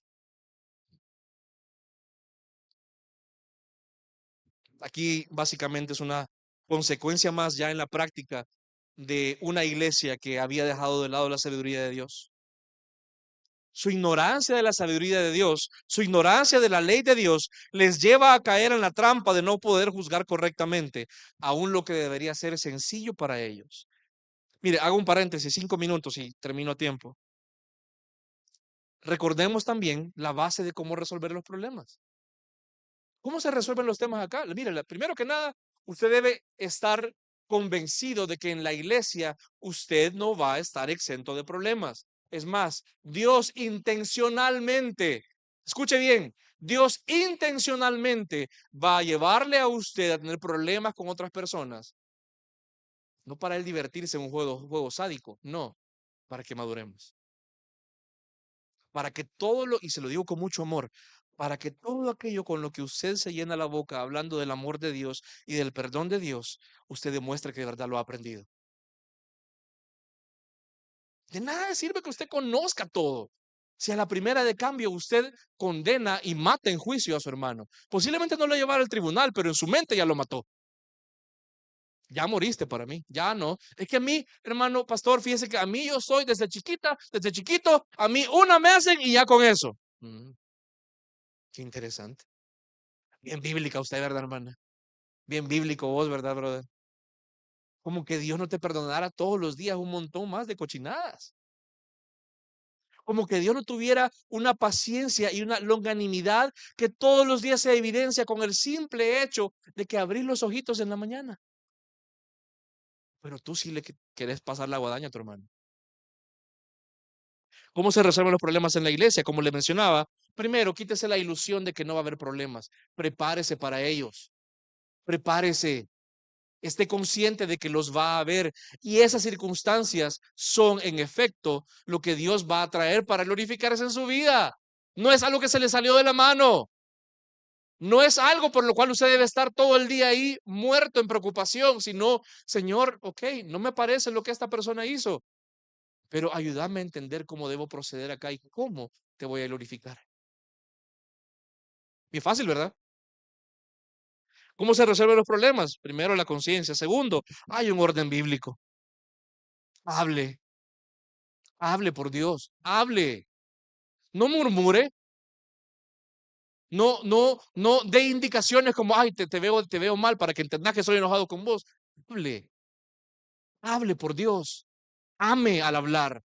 Aquí básicamente es una consecuencia más ya en la práctica de una iglesia que había dejado de lado la sabiduría de Dios. Su ignorancia de la sabiduría de Dios, su ignorancia de la ley de Dios, les lleva a caer en la trampa de no poder juzgar correctamente, aún lo que debería ser sencillo para ellos. Mire, hago un paréntesis, 5 minutos y termino a tiempo. Recordemos también la base de cómo resolver los problemas. ¿Cómo se resuelven los temas acá? Mire, primero que nada, usted debe estar convencido de que en la iglesia usted no va a estar exento de problemas. Es más, Dios intencionalmente, escuche bien, Dios intencionalmente va a llevarle a usted a tener problemas con otras personas, no para él divertirse en un juego sádico, no, para que maduremos, para que todo lo, y se lo digo con mucho amor, para que todo aquello con lo que usted se llena la boca hablando del amor de Dios y del perdón de Dios, usted demuestre que de verdad lo ha aprendido. De nada sirve que usted conozca todo. Si a la primera de cambio usted condena y mata en juicio a su hermano, posiblemente no lo llevará al tribunal, pero en su mente ya lo mató. Ya moriste para mí, ya no. Es que a mí, hermano pastor, fíjese que a mí yo soy desde chiquita, desde chiquito, a mí una me hacen y ya con eso. Qué interesante. Bien bíblica usted, ¿verdad, hermana? Bien bíblico vos, ¿verdad, brother? Como que Dios no te perdonara todos los días un montón más de cochinadas. Como que Dios no tuviera una paciencia y una longanimidad que todos los días se evidencia con el simple hecho de que abrir los ojitos en la mañana. pero tú sí querés pasar la guadaña a tu hermano. ¿Cómo se resuelven los problemas en la iglesia? Como le mencionaba, primero, quítese la ilusión de que no va a haber problemas. Prepárese para ellos. Prepárese. Esté consciente de que los va a haber. Y esas circunstancias son, en efecto, lo que Dios va a traer para glorificarse en su vida. No es algo que se le salió de la mano. No es algo por lo cual usted debe estar todo el día ahí muerto en preocupación, sino, Señor, ok, no me parece lo que esta persona hizo, pero ayúdame a entender cómo debo proceder acá y cómo te voy a glorificar. Bien fácil, ¿verdad? ¿Cómo se resuelven los problemas? Primero, la conciencia. Segundo, hay un orden bíblico. Hable, hable por Dios, hable. No murmure, no dé indicaciones como, ay, te veo mal para que entendas que estoy enojado con vos. Hable, hable por Dios. Ame al hablar.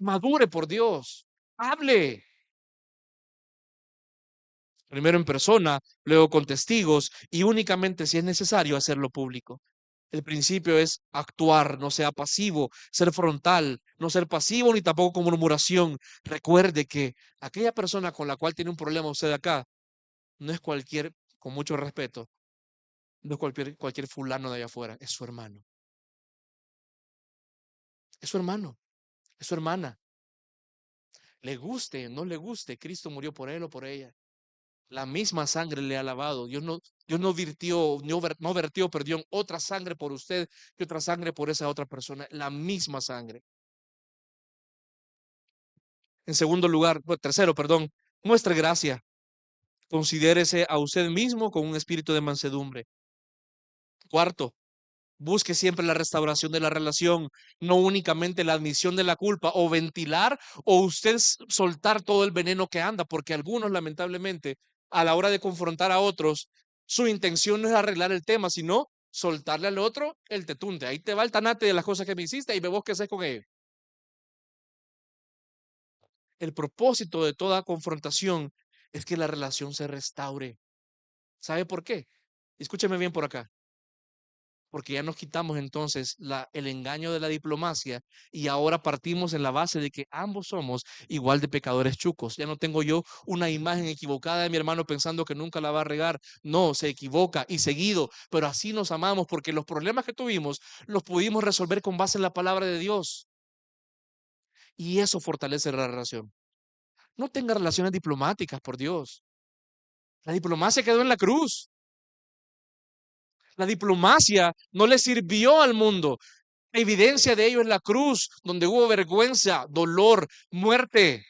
Madure por Dios. Hable. Primero en persona, luego con testigos y únicamente si es necesario hacerlo público. El principio es actuar, no sea pasivo, ser frontal, no ser pasivo ni tampoco con murmuración. Recuerde que aquella persona con la cual tiene un problema usted acá no es cualquier, con mucho respeto, no es cualquier fulano de allá afuera, es su hermano. Es su hermano, es su hermana. Le guste, no le guste, Cristo murió por él o por ella. La misma sangre le ha lavado. Dios no virtió, no vertió, perdón, otra sangre por usted y otra sangre por esa otra persona. La misma sangre. En segundo lugar, tercero, perdón, muestre gracia. Considérese a usted mismo con un espíritu de mansedumbre. Cuarto, busque siempre la restauración de la relación, no únicamente la admisión de la culpa o ventilar o usted soltar todo el veneno que anda, porque algunos lamentablemente a la hora de confrontar a otros, su intención no es arreglar el tema, sino soltarle al otro el tetunte. Ahí te va el tanate de las cosas que me hiciste y ve vos qué haces con ello. El propósito de toda confrontación es que la relación se restaure. ¿Sabe por qué? Escúcheme bien por acá. Porque ya nos quitamos entonces el engaño de la diplomacia y ahora partimos en la base de que ambos somos igual de pecadores chucos. Ya no tengo yo una imagen equivocada de mi hermano pensando que nunca la va a regar. No, se equivoca y seguido, pero así nos amamos porque los problemas que tuvimos los pudimos resolver con base en la palabra de Dios y eso fortalece la relación. No tenga relaciones diplomáticas, por Dios. La diplomacia quedó en la cruz. La diplomacia no le sirvió al mundo. La evidencia de ello es la cruz, donde hubo vergüenza, dolor, muerte.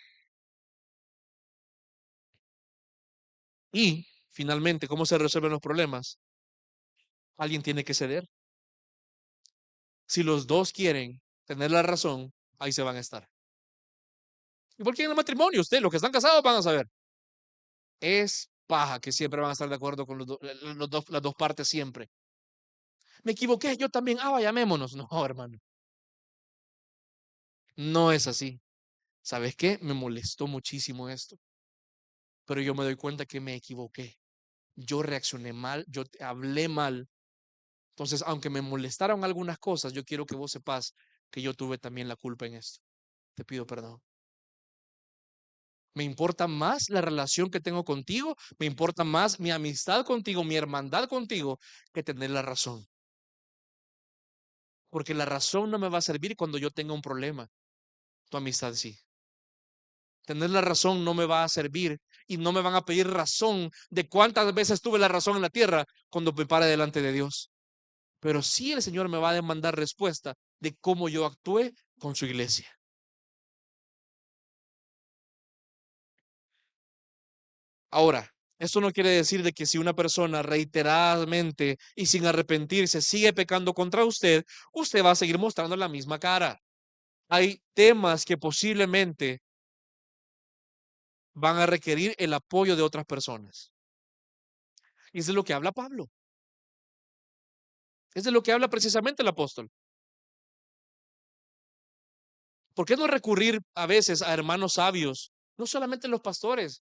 Y, finalmente, ¿cómo se resuelven los problemas? Alguien tiene que ceder. Si los dos quieren tener la razón, ahí se van a estar. Igual que en el matrimonio, los que están casados van a saber. Es paja que siempre van a estar de acuerdo con las dos partes siempre. Me equivoqué, yo también. Llamémonos. No, hermano. No es así. ¿Sabes qué? Me molestó muchísimo esto. Pero yo me doy cuenta que me equivoqué. Yo reaccioné mal, yo te hablé mal. Entonces, aunque me molestaron algunas cosas, yo quiero que vos sepas que yo tuve también la culpa en esto. Te pido perdón. Me importa más la relación que tengo contigo, me importa más mi amistad contigo, mi hermandad contigo, que tener la razón. Porque la razón no me va a servir cuando yo tenga un problema. Tu amistad sí. Tener la razón no me va a servir y no me van a pedir razón de cuántas veces tuve la razón en la tierra cuando me pare delante de Dios. Pero sí el Señor me va a demandar respuesta de cómo yo actué con su iglesia. Ahora, esto no quiere decir de que si una persona reiteradamente y sin arrepentirse sigue pecando contra usted, usted va a seguir mostrando la misma cara. Hay temas que posiblemente van a requerir el apoyo de otras personas. Y eso es lo que habla Pablo. Es de lo que habla precisamente el apóstol. ¿Por qué no recurrir a veces a hermanos sabios? No solamente los pastores.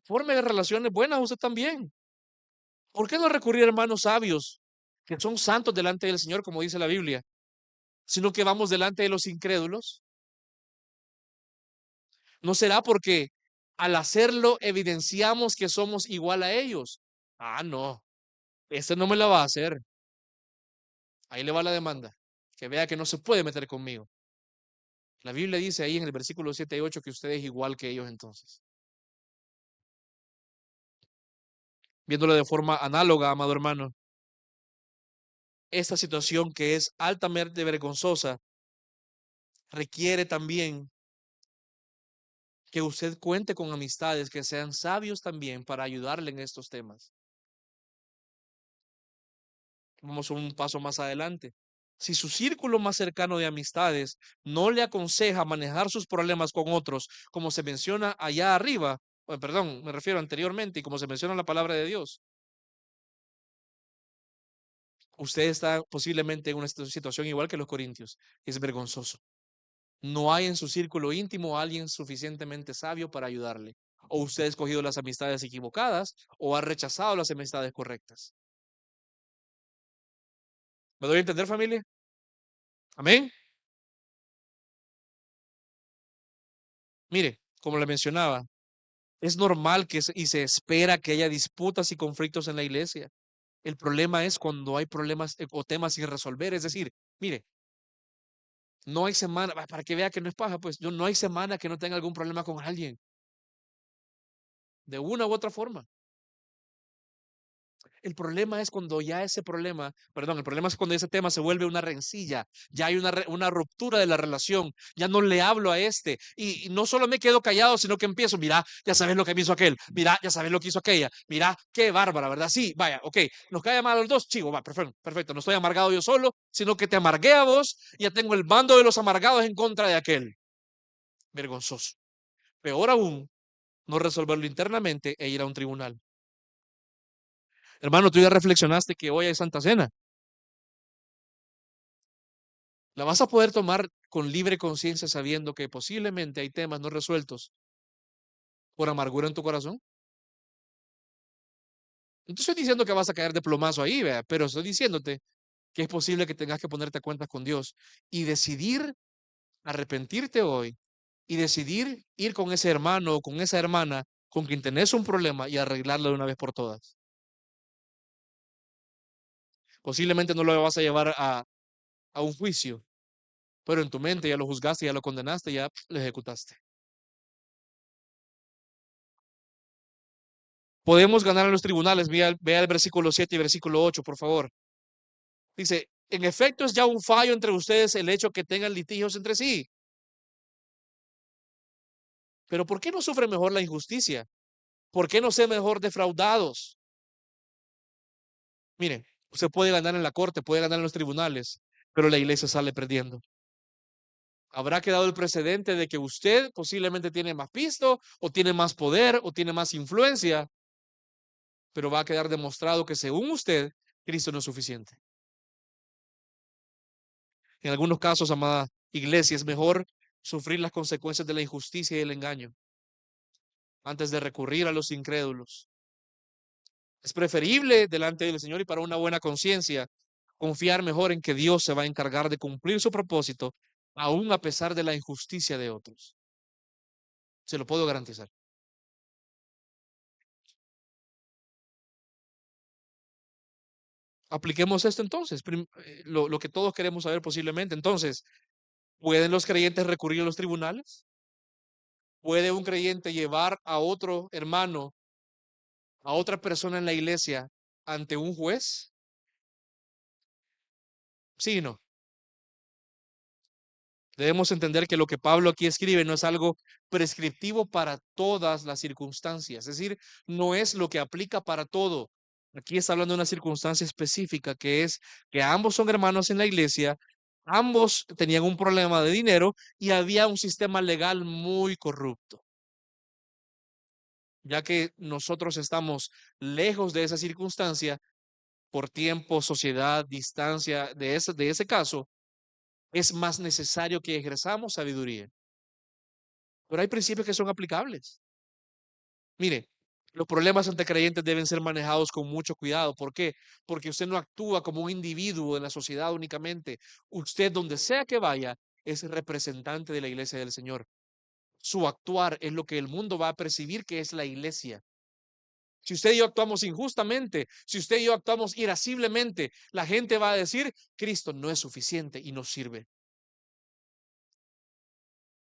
Forme relaciones buenas usted también. ¿Por qué no recurrir a hermanos sabios que son santos delante del Señor, como dice la Biblia? sino que vamos delante de los incrédulos? ¿No será porque al hacerlo evidenciamos que somos igual a ellos? Ah, no, este no me la va a hacer. Ahí le va la demanda. Que vea que no se puede meter conmigo. La Biblia dice ahí en el versículo 7 y 8 que usted es igual que ellos entonces. Viéndolo de forma análoga, amado hermano, esta situación que es altamente vergonzosa requiere también que usted cuente con amistades que sean sabios también para ayudarle en estos temas. Vamos un paso más adelante. Si su círculo más cercano de amistades no le aconseja manejar sus problemas con otros, como se menciona allá arriba, perdón, me refiero anteriormente y como se menciona en la palabra de Dios, usted está posiblemente en una situación igual que los corintios. Es vergonzoso. No hay en su círculo íntimo alguien suficientemente sabio para ayudarle. O usted ha escogido las amistades equivocadas o ha rechazado las amistades correctas. ¿Me doy a entender, familia? Amén. Mire, como le mencionaba, es normal y se espera que haya disputas y conflictos en la iglesia. El problema es cuando hay problemas o temas sin resolver. Es decir, mire, no hay semana, para que vea que no es paja, pues no hay semana que no tenga algún problema con alguien, de una u otra forma. El problema es cuando ya ese problema, perdón, el problema es cuando ese tema se vuelve una rencilla, ya hay una ruptura de la relación, ya no le hablo a este y no solo me quedo callado, sino que empiezo, mira, ya sabes lo que me hizo aquel, mira, ya sabes lo que hizo aquella, mira, qué bárbara, ¿verdad? Sí, vaya, ok, nos cae mal a los dos, chivo, va, perfecto, perfecto, no estoy amargado yo solo, sino que te amargué a vos y ya tengo el bando de los amargados en contra de aquel. Vergonzoso. Peor aún, no resolverlo internamente e ir a un tribunal. Hermano, tú ya reflexionaste que hoy hay Santa Cena. La vas a poder tomar con libre conciencia sabiendo que posiblemente hay temas no resueltos por amargura en tu corazón. No te estoy diciendo que vas a caer de plomazo ahí, vea, pero estoy diciéndote que es posible que tengas que ponerte a cuentas con Dios y decidir arrepentirte hoy y decidir ir con ese hermano o con esa hermana con quien tenés un problema y arreglarlo de una vez por todas. Posiblemente no lo vas a llevar a un juicio, pero en tu mente ya lo juzgaste, ya lo condenaste, ya lo ejecutaste. Podemos ganar en los tribunales. Vea el versículo 7 y versículo 8, por favor. Dice, en efecto es ya un fallo entre ustedes el hecho que tengan litigios entre sí. Pero ¿por qué no sufre mejor la injusticia? ¿Por qué no ser mejor defraudados? Mire, usted puede ganar en la corte, puede ganar en los tribunales, pero la iglesia sale perdiendo. Habrá quedado el precedente de que usted posiblemente tiene más pisto, o tiene más poder, o tiene más influencia, pero va a quedar demostrado que según usted, Cristo no es suficiente. En algunos casos, amada iglesia, es mejor sufrir las consecuencias de la injusticia y el engaño antes de recurrir a los incrédulos. Es preferible delante del Señor y para una buena conciencia confiar mejor en que Dios se va a encargar de cumplir su propósito, aún a pesar de la injusticia de otros. Se lo puedo garantizar. Apliquemos esto entonces, lo que todos queremos saber posiblemente. Entonces, ¿pueden los creyentes recurrir a los tribunales? ¿Puede un creyente llevar a otro hermano, a otra persona en la iglesia ante un juez? Sí y no. Debemos entender que lo que Pablo aquí escribe no es algo prescriptivo para todas las circunstancias, es decir, no es lo que aplica para todo. Aquí está hablando de una circunstancia específica que es que ambos son hermanos en la iglesia, ambos tenían un problema de dinero y había un sistema legal muy corrupto. Ya que nosotros estamos lejos de esa circunstancia por tiempo, sociedad, distancia de ese caso, es más necesario que ejerzamos sabiduría. Pero hay principios que son aplicables. Mire, Los problemas entre creyentes deben ser manejados con mucho cuidado. ¿Por qué? Porque usted no actúa como un individuo en la sociedad únicamente. Usted, donde sea que vaya, es representante de la iglesia del Señor. Su actuar es lo que el mundo va a percibir que es la iglesia. Si usted y yo actuamos injustamente, si usted y yo actuamos irasciblemente, la gente va a decir, Cristo no es suficiente y no sirve.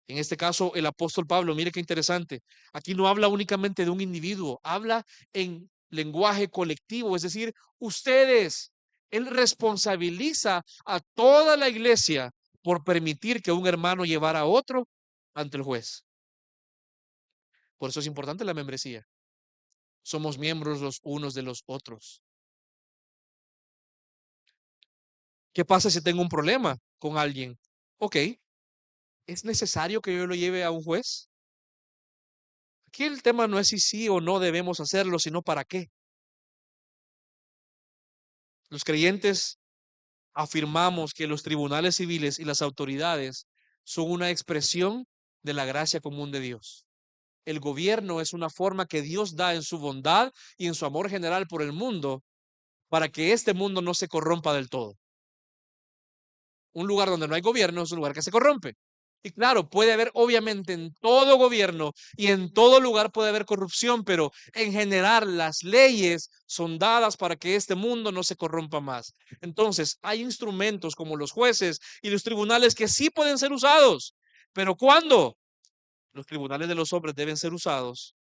En este caso, el apóstol Pablo, mire qué interesante. Aquí no habla únicamente de un individuo, habla en lenguaje colectivo, es decir, ustedes. Él responsabiliza a toda la iglesia por permitir que un hermano llevara a otro ante el juez. Por eso es importante la membresía. Somos miembros los unos de los otros. ¿Qué pasa si tengo un problema con alguien? Ok, ¿es necesario que yo lo lleve a un juez? Aquí el tema no es si sí o no debemos hacerlo, sino para qué. Los creyentes afirmamos que los tribunales civiles y las autoridades son una expresión de la gracia común de Dios. El gobierno es una forma que Dios da en su bondad y en su amor general por el mundo para que este mundo no se corrompa del todo. Un lugar donde no hay gobierno es un lugar que se corrompe. Y claro, puede haber obviamente en todo gobierno y en todo lugar puede haber corrupción, pero en general las leyes son dadas para que este mundo no se corrompa más. Entonces, hay instrumentos como los jueces y los tribunales que sí pueden ser usados, pero ¿cuándo? Los tribunales de los hombres deben ser usados,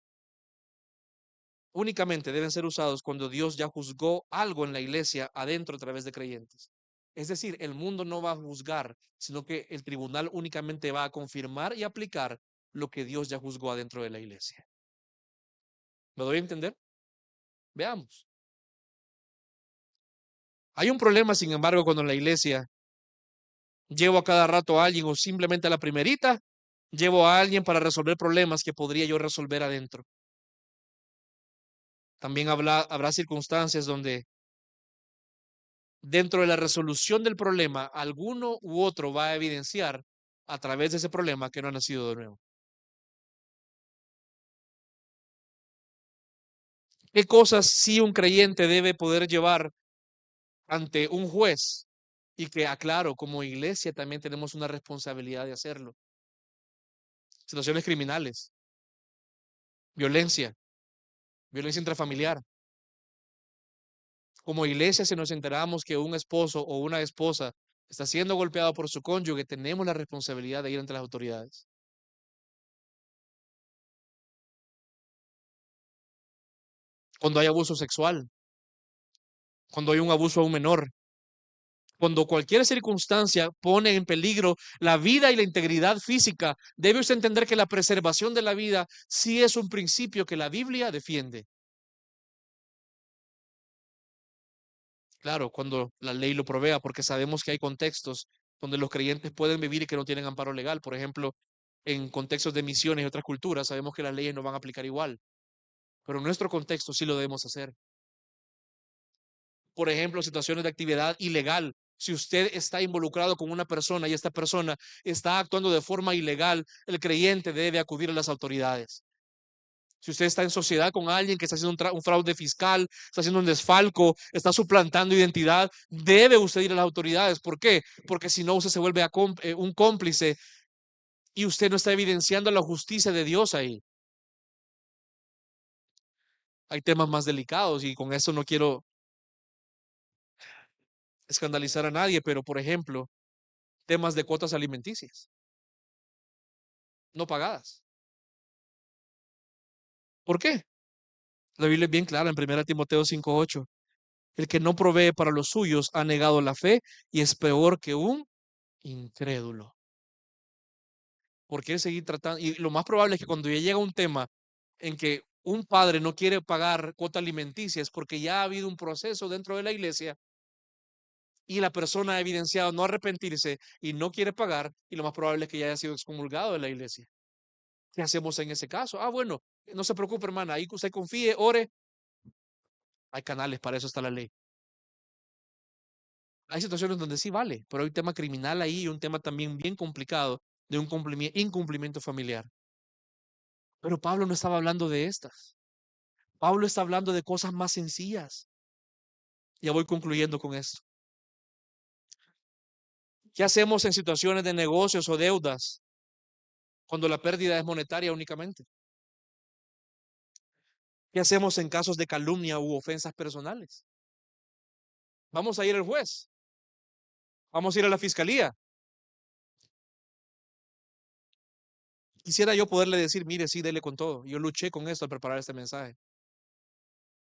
únicamente deben ser usados cuando Dios ya juzgó algo en la iglesia adentro a través de creyentes. Es decir, el mundo no va a juzgar, sino que el tribunal únicamente va a confirmar y aplicar lo que Dios ya juzgó adentro de la iglesia. ¿Me doy a entender? Veamos. Hay un problema, sin embargo, cuando en la iglesia llevo a cada rato a alguien o simplemente a la primerita, llevo a alguien para resolver problemas que podría yo resolver adentro. También habrá circunstancias donde dentro de la resolución del problema, alguno u otro va a evidenciar a través de ese problema que no ha nacido de nuevo. ¿Qué cosas sí un creyente debe poder llevar ante un juez? Y que, aclaro, como iglesia también tenemos una responsabilidad de hacerlo. Situaciones criminales, violencia, violencia intrafamiliar. Como iglesia, si nos enteramos que un esposo o una esposa está siendo golpeado por su cónyuge, tenemos la responsabilidad de ir ante las autoridades. Cuando hay abuso sexual, cuando hay un abuso a un menor, cuando cualquier circunstancia pone en peligro la vida y la integridad física, debe usted entender que la preservación de la vida sí es un principio que la Biblia defiende. Claro, cuando la ley lo provea, porque sabemos que hay contextos donde los creyentes pueden vivir y que no tienen amparo legal. Por ejemplo, en contextos de misiones y otras culturas, sabemos que las leyes no van a aplicar igual, pero en nuestro contexto sí lo debemos hacer. Por ejemplo, situaciones de actividad ilegal. Si usted está involucrado con una persona y esta persona está actuando de forma ilegal, el creyente debe acudir a las autoridades. Si usted está en sociedad con alguien que está haciendo un fraude fiscal, está haciendo un desfalco, está suplantando identidad, debe usted ir a las autoridades. ¿Por qué? Porque si no, usted se vuelve un cómplice y usted no está evidenciando la justicia de Dios ahí. Hay temas más delicados y con eso no quiero escandalizar a nadie, pero por ejemplo, temas de cuotas alimenticias no pagadas. ¿Por qué? La Biblia es bien clara en 1 Timoteo 5:8. El que no provee para los suyos ha negado la fe y es peor que un incrédulo. ¿Por qué seguir tratando? Y lo más probable es que cuando ya llega un tema en que un padre no quiere pagar cuota alimenticia es porque ya ha habido un proceso dentro de la iglesia y la persona ha evidenciado no arrepentirse y no quiere pagar y lo más probable es que ya haya sido excomulgado de la iglesia. ¿Qué hacemos en ese caso? Bueno, no se preocupe, hermana, ahí que usted confíe, ore. Hay canales, para eso está la ley. Hay situaciones donde sí vale, pero hay un tema criminal ahí y un tema también bien complicado de un incumplimiento familiar. Pero Pablo no estaba hablando de estas. Pablo está hablando de cosas más sencillas. Ya voy concluyendo con esto. ¿Qué hacemos en situaciones de negocios o deudas cuando la pérdida es monetaria únicamente? ¿Qué hacemos en casos de calumnia u ofensas personales? Vamos a ir al juez, vamos a ir a la fiscalía. Quisiera yo poderle decir, mire, sí, dele con todo. Yo luché con esto al preparar este mensaje.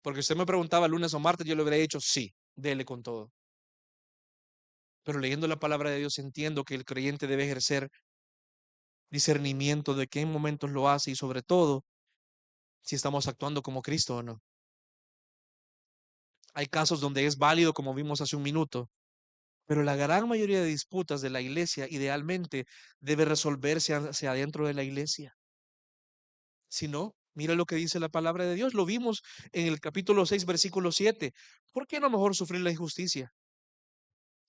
Porque usted me preguntaba lunes o martes, yo le hubiera dicho, sí, dele con todo. Pero leyendo la palabra de Dios entiendo que el creyente debe ejercer discernimiento de qué momentos lo hace y sobre todo si estamos actuando como Cristo o no. Hay casos donde es válido, como vimos hace un minuto, pero la gran mayoría de disputas de la iglesia idealmente debe resolverse hacia adentro de la iglesia. Si no, mira lo que dice la palabra de Dios. Lo vimos en el capítulo 6, versículo 7. ¿Por qué no mejor sufrir la injusticia?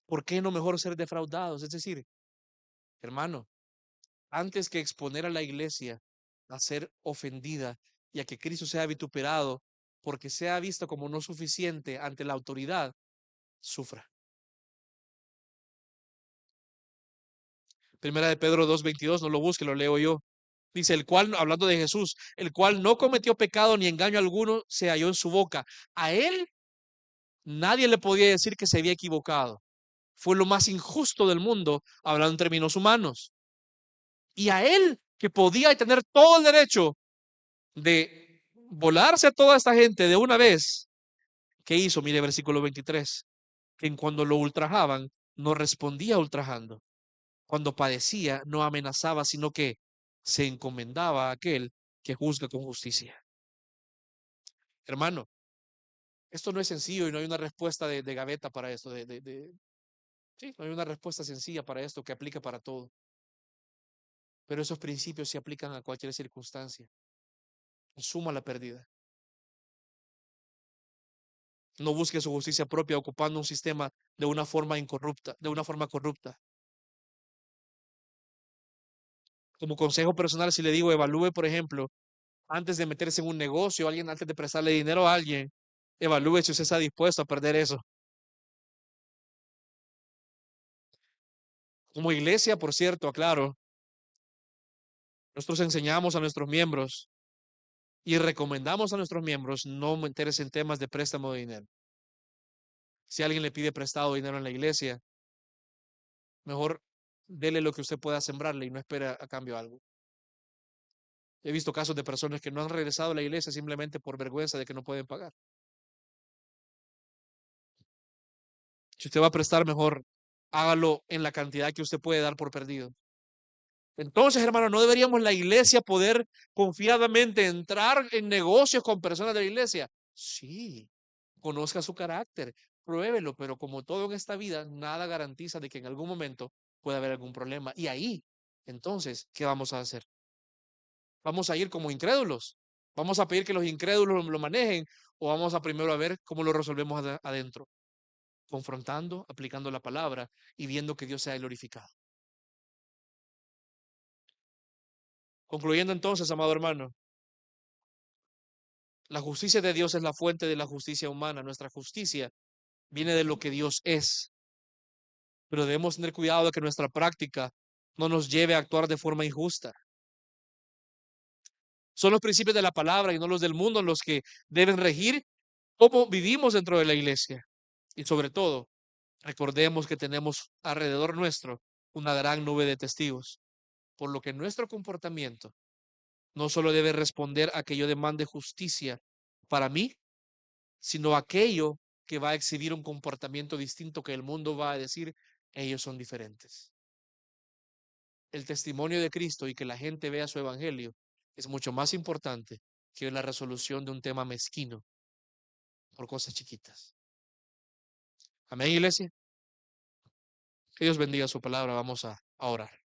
¿Por qué no mejor ser defraudados? Es decir, hermano, antes que exponer a la iglesia a ser ofendida y a que Cristo sea vituperado porque sea visto como no suficiente ante la autoridad, sufra. Primera de Pedro 2:22, no lo busque, lo leo yo. Dice, el cual, hablando de Jesús, el cual no cometió pecado ni engaño alguno se halló en su boca. A él nadie le podía decir que se había equivocado. Fue lo más injusto del mundo, hablando en términos humanos. Y a él, que podía tener todo el derecho de volarse a toda esta gente de una vez, ¿qué hizo? Mire versículo 23, que en cuando lo ultrajaban, no respondía ultrajando. Cuando padecía, no amenazaba, sino que se encomendaba a aquel que juzga con justicia. Hermano, esto no es sencillo y no hay una respuesta de gaveta para esto. Sí, no hay una respuesta sencilla para esto que aplica para todo. Pero esos principios se aplican a cualquier circunstancia. Suma la pérdida. No busque su justicia propia ocupando un sistema de una forma incorrupta, de una forma corrupta. Como consejo personal, si le digo, evalúe, por ejemplo, antes de meterse en un negocio, alguien antes de prestarle dinero a alguien, evalúe si usted está dispuesto a perder eso. Como iglesia, por cierto, aclaro, nosotros enseñamos a nuestros miembros y recomendamos a nuestros miembros no meterse en temas de préstamo de dinero. Si alguien le pide prestado dinero en la iglesia, mejor dele lo que usted pueda sembrarle y no espere a cambio algo. He visto casos de personas que no han regresado a la iglesia simplemente por vergüenza de que no pueden pagar. Si usted va a prestar, mejor hágalo en la cantidad que usted puede dar por perdido. Entonces, hermano, ¿no deberíamos la iglesia poder confiadamente entrar en negocios con personas de la iglesia? Sí, conozca su carácter, pruébelo, pero como todo en esta vida, nada garantiza de que en algún momento pueda haber algún problema. Y ahí, entonces, ¿qué vamos a hacer? ¿Vamos a ir como incrédulos? ¿Vamos a pedir que los incrédulos lo manejen? ¿O vamos a primero a ver cómo lo resolvemos adentro? Confrontando, aplicando la palabra y viendo que Dios sea glorificado. Concluyendo entonces, amado hermano, la justicia de Dios es la fuente de la justicia humana. Nuestra justicia viene de lo que Dios es, pero debemos tener cuidado de que nuestra práctica no nos lleve a actuar de forma injusta. Son los principios de la palabra y no los del mundo los que deben regir cómo vivimos dentro de la iglesia. Y sobre todo, recordemos que tenemos alrededor nuestro una gran nube de testigos, por lo que nuestro comportamiento no solo debe responder a que yo demande justicia para mí, sino aquello que va a exhibir un comportamiento distinto que el mundo va a decir, ellos son diferentes. El testimonio de Cristo y que la gente vea su evangelio es mucho más importante que la resolución de un tema mezquino por cosas chiquitas. Amén, iglesia. Que Dios bendiga su palabra. Vamos a orar.